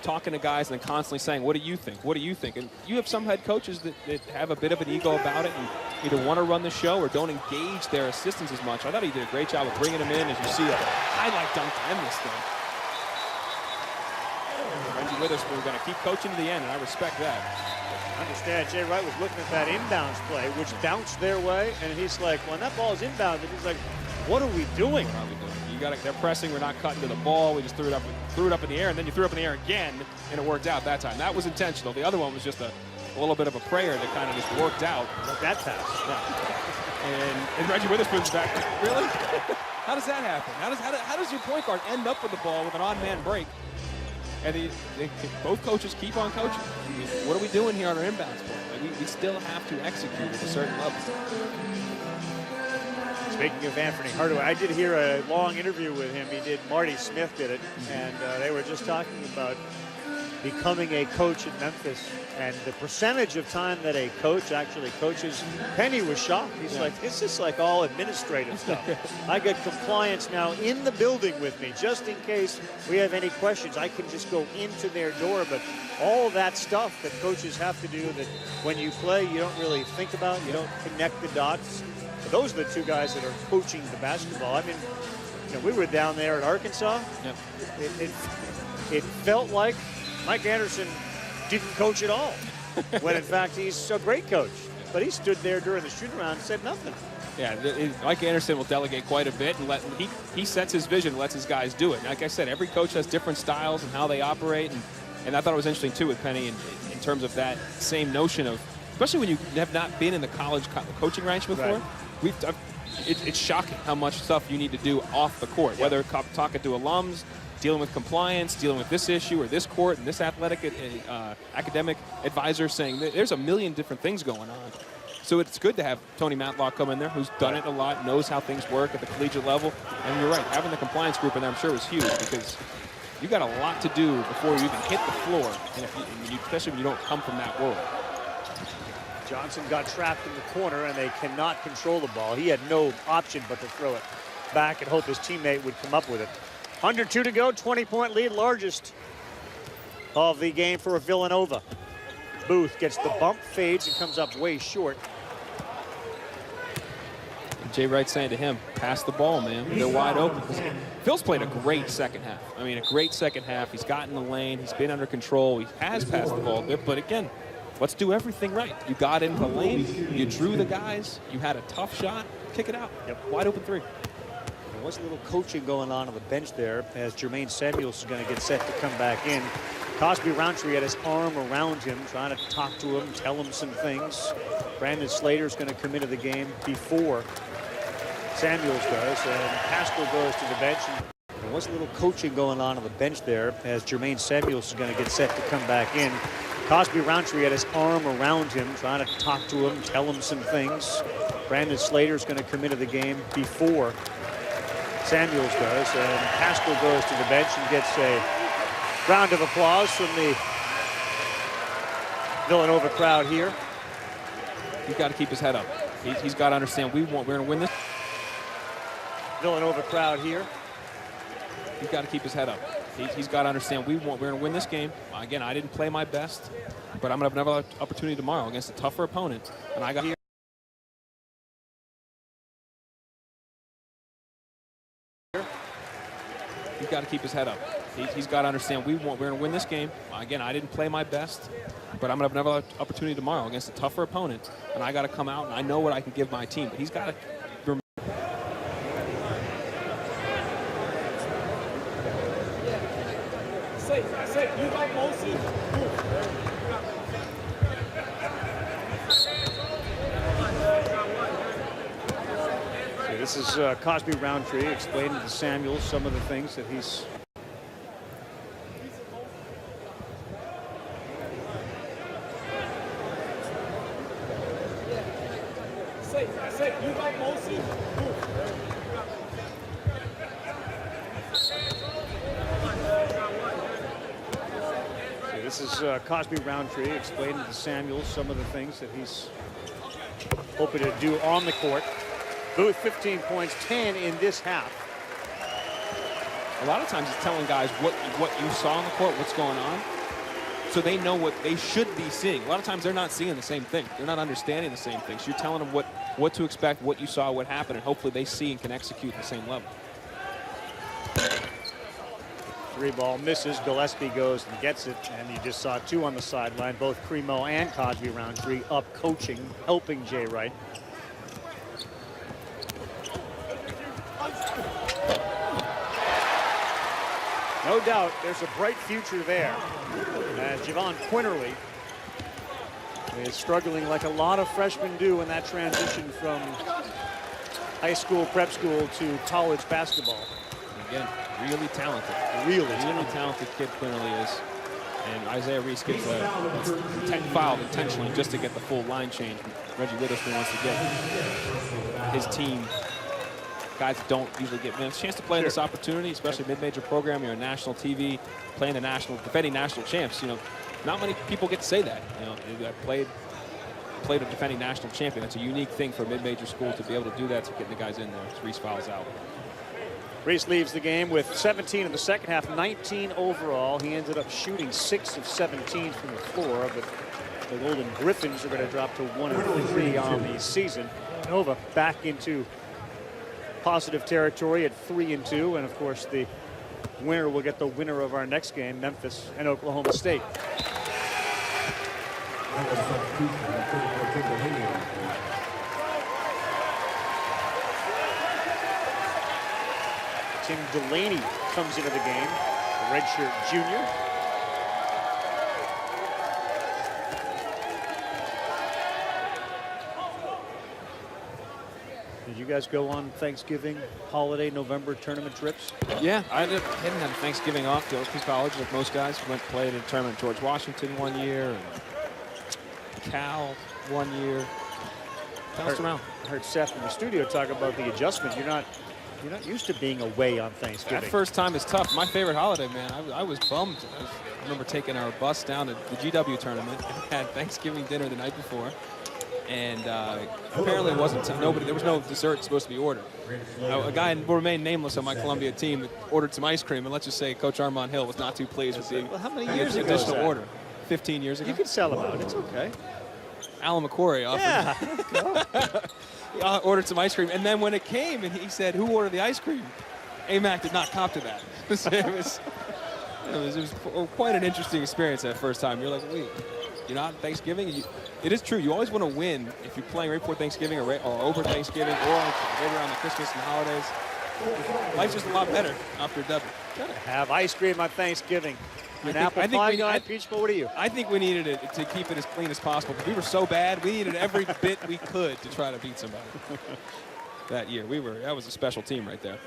talking to guys and then constantly saying, what do you think? What do you think? And you have some head coaches that have a bit of an ego about it and either want to run the show or don't engage their assistants as much. I thought he did a great job of bringing them in, as you see a highlight dunk to end this thing. Reggie Witherspoon going to keep coaching to the end, and I respect that. I understand Jay Wright was looking at that inbounds play, which bounced their way, and he's like, when that ball is inbound, he's like, what are we doing? What are we doing? They're pressing. We're not cutting to the ball. We just threw it up in the air, and then you threw it up in the air again, and it worked out that time. That was intentional. The other one was just a little bit of a prayer that kind of just worked out. Like that pass. Yeah. And Reggie Witherspoon's back. Really? How does that happen? How does your point guard end up with the ball with an odd man break? And both coaches keep on coaching. What are we doing here on our inbounds play? We still have to execute at a certain level. Speaking of Anthony Hardaway, I did hear a long interview with him. Marty Smith did it, and they were just talking about becoming a coach in Memphis and the percentage of time that a coach actually coaches. Penny was shocked. He's like, this is like all administrative stuff. I get compliance now in the building with me, just in case we have any questions. I can just go into their door, but all that stuff that coaches have to do that when you play, you don't really think about, you don't connect the dots. So those are the two guys that are coaching the basketball. I mean, we were down there at Arkansas. Yep. It felt like Mike Anderson didn't coach at all, when in fact he's a great coach. But he stood there during the shoot-around and said nothing. Yeah, Mike Anderson will delegate quite a bit, and he sets his vision and lets his guys do it. And like I said, every coach has different styles and how they operate, and I thought it was interesting too with Penny in terms of that same notion of, especially when you have not been in the college coaching ranks before. Right. It's shocking how much stuff you need to do off the court, whether talking to alums, dealing with compliance, dealing with this issue or this court and this athletic academic advisor saying there's a million different things going on. So it's good to have Tony Matlock come in there, who's done it a lot, knows how things work at the collegiate level. And you're right, having the compliance group in there I'm sure was huge, because you got a lot to do before you even hit the floor, and especially when you don't come from that world. Johnson got trapped in the corner, and they cannot control the ball. He had no option but to throw it back and hope his teammate would come up with it. Under 2 to go, 20-point lead, largest of the game for Villanova. Booth gets the bump, fades, and comes up way short. And Jay Wright saying to him, pass the ball, man. They're wide open. Phil's played a great second half. I mean, a great second half. He's gotten the lane. He's been under control. He has passed the ball a bit, but again, let's do everything right. You got into the lane. You drew the guys. You had a tough shot. Kick it out. Yep. Wide open three. There was a little coaching going on the bench there as Jermaine Samuels is going to get set to come back in. Cosby Roundtree had his arm around him, trying to talk to him, tell him some things. Brandon Slater is going to come into the game before Samuels does, and Haskell goes to the bench. There was a little coaching going on the bench there as Jermaine Samuels is going to get set to come back in. Cosby Roundtree had his arm around him, trying to talk to him, tell him some things. Brandon Slater is going to come into the game before Samuels does, and Haskell goes to the bench and gets a round of applause from the Villanova crowd here. He's got to keep his head up. He's got to understand we're going to win this. Villanova crowd here. He's got to keep his head up. He's got to understand we're going to win this game. Again, I didn't play my best, but I'm going to have another opportunity tomorrow against a tougher opponent, and I got here. He's got to keep his head up. He's got to understand we're going to win this game. Again, I didn't play my best, but I'm going to have another opportunity tomorrow against a tougher opponent, and I got to come out, and I know what I can give my team, but he's got to. This is Cosby Roundtree explaining to Samuels some of the things that he's This is Cosby Roundtree explaining to Samuels some of the things that he's hoping to do on the court. Booth, 15 points, 10 in this half. A lot of times it's telling guys what you saw on the court, what's going on, so they know what they should be seeing. A lot of times they're not seeing the same thing. They're not understanding the same things. You're telling them what to expect, what you saw, what happened, and hopefully they see and can execute at the same level. Three ball misses. Gillespie goes and gets it, and you just saw two on the sideline. Both Cremo and Cosby Roundtree up coaching, helping Jay Wright. No doubt there's a bright future there as Javon Quinterly is struggling like a lot of freshmen do in that transition from high school, prep school to college basketball. Again, really talented. Really talented kid Quinterly is. And Isaiah Reese gets a foul intentionally just to get the full line change. Reggie Witherspoon wants to get his team guys that don't usually get minutes. Chance to play in this opportunity, especially mid-major program. You're on national TV, playing the defending national champs. You know, not many people get to say that. You know, I played a defending national champion. That's a unique thing for a mid-major school to be able to do that, to get the guys in there. Reese fouls out. Reese leaves the game with 17 in the second half, 19 overall. He ended up shooting 6 of 17 from the floor, but the Golden Griffins are going to drop to 1 of 3 on the season. Nova back into positive territory at 3-2, and of course the winner will get the winner of our next game, Memphis and Oklahoma State. Tim Delaney comes into the game, a redshirt junior. Did you guys go on Thanksgiving, holiday, November tournament trips? Yeah, I hadn't had Thanksgiving off to Oakland College like most guys. Went and played in a tournament at George Washington one year, and Cal one year. Bounced around. I heard Seth in the studio talk about the adjustment. You're not used to being away on Thanksgiving. That first time is tough. My favorite holiday, man. I was bummed. I remember taking our bus down to the GW tournament and had Thanksgiving dinner the night before. And apparently it wasn't there was no dessert supposed to be ordered. A guy will remain nameless on my Columbia team that ordered some ice cream, and let's just say Coach Armand Hill was not too pleased with the how many years ago additional order. 15 years ago. You can sell them out. It's okay. Alan McCory offered. He ordered some ice cream, and then when it came, and he said, "Who ordered the ice cream?" AMAC did not cop to that. It was quite an interesting experience that first time. You're like, wait, you're not Thanksgiving? It is true. You always want to win if you're playing right before Thanksgiving or over Thanksgiving or right around the Christmas and holidays. Life's just a lot better after a W. Gotta have ice cream on Thanksgiving. Apple pie guy, peach bowl, what are you? I think we needed it to keep it as clean as possible. We were so bad, we needed every bit we could to try to beat somebody. That year, that was a special team right there.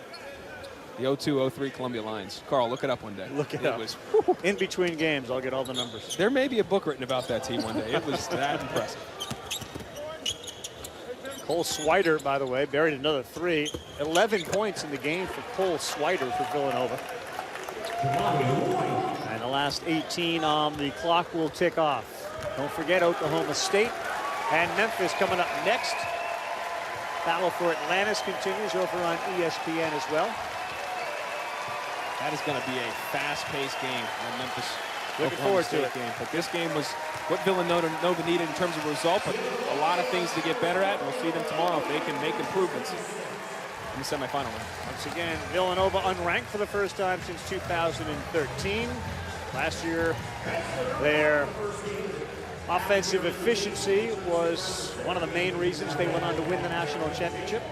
The 02-03 Columbia Lions. Carl, look it up one day. Look it up. In between games, I'll get all the numbers. There may be a book written about that team one day. It was that impressive. Cole Swider, by the way, buried another 3. 11 points in the game for Cole Swider for Villanova. And the last 18 on the clock will tick off. Don't forget Oklahoma State and Memphis coming up next. Battle for Atlantis continues over on ESPN as well. That is going to be a fast-paced game in Memphis. Looking forward to it. Game. But this game was what Villanova needed in terms of result, but a lot of things to get better at. We'll see them tomorrow if they can make improvements in the semifinal round. Once again, Villanova unranked for the first time since 2013. Last year, their offensive efficiency was one of the main reasons they went on to win the national championship.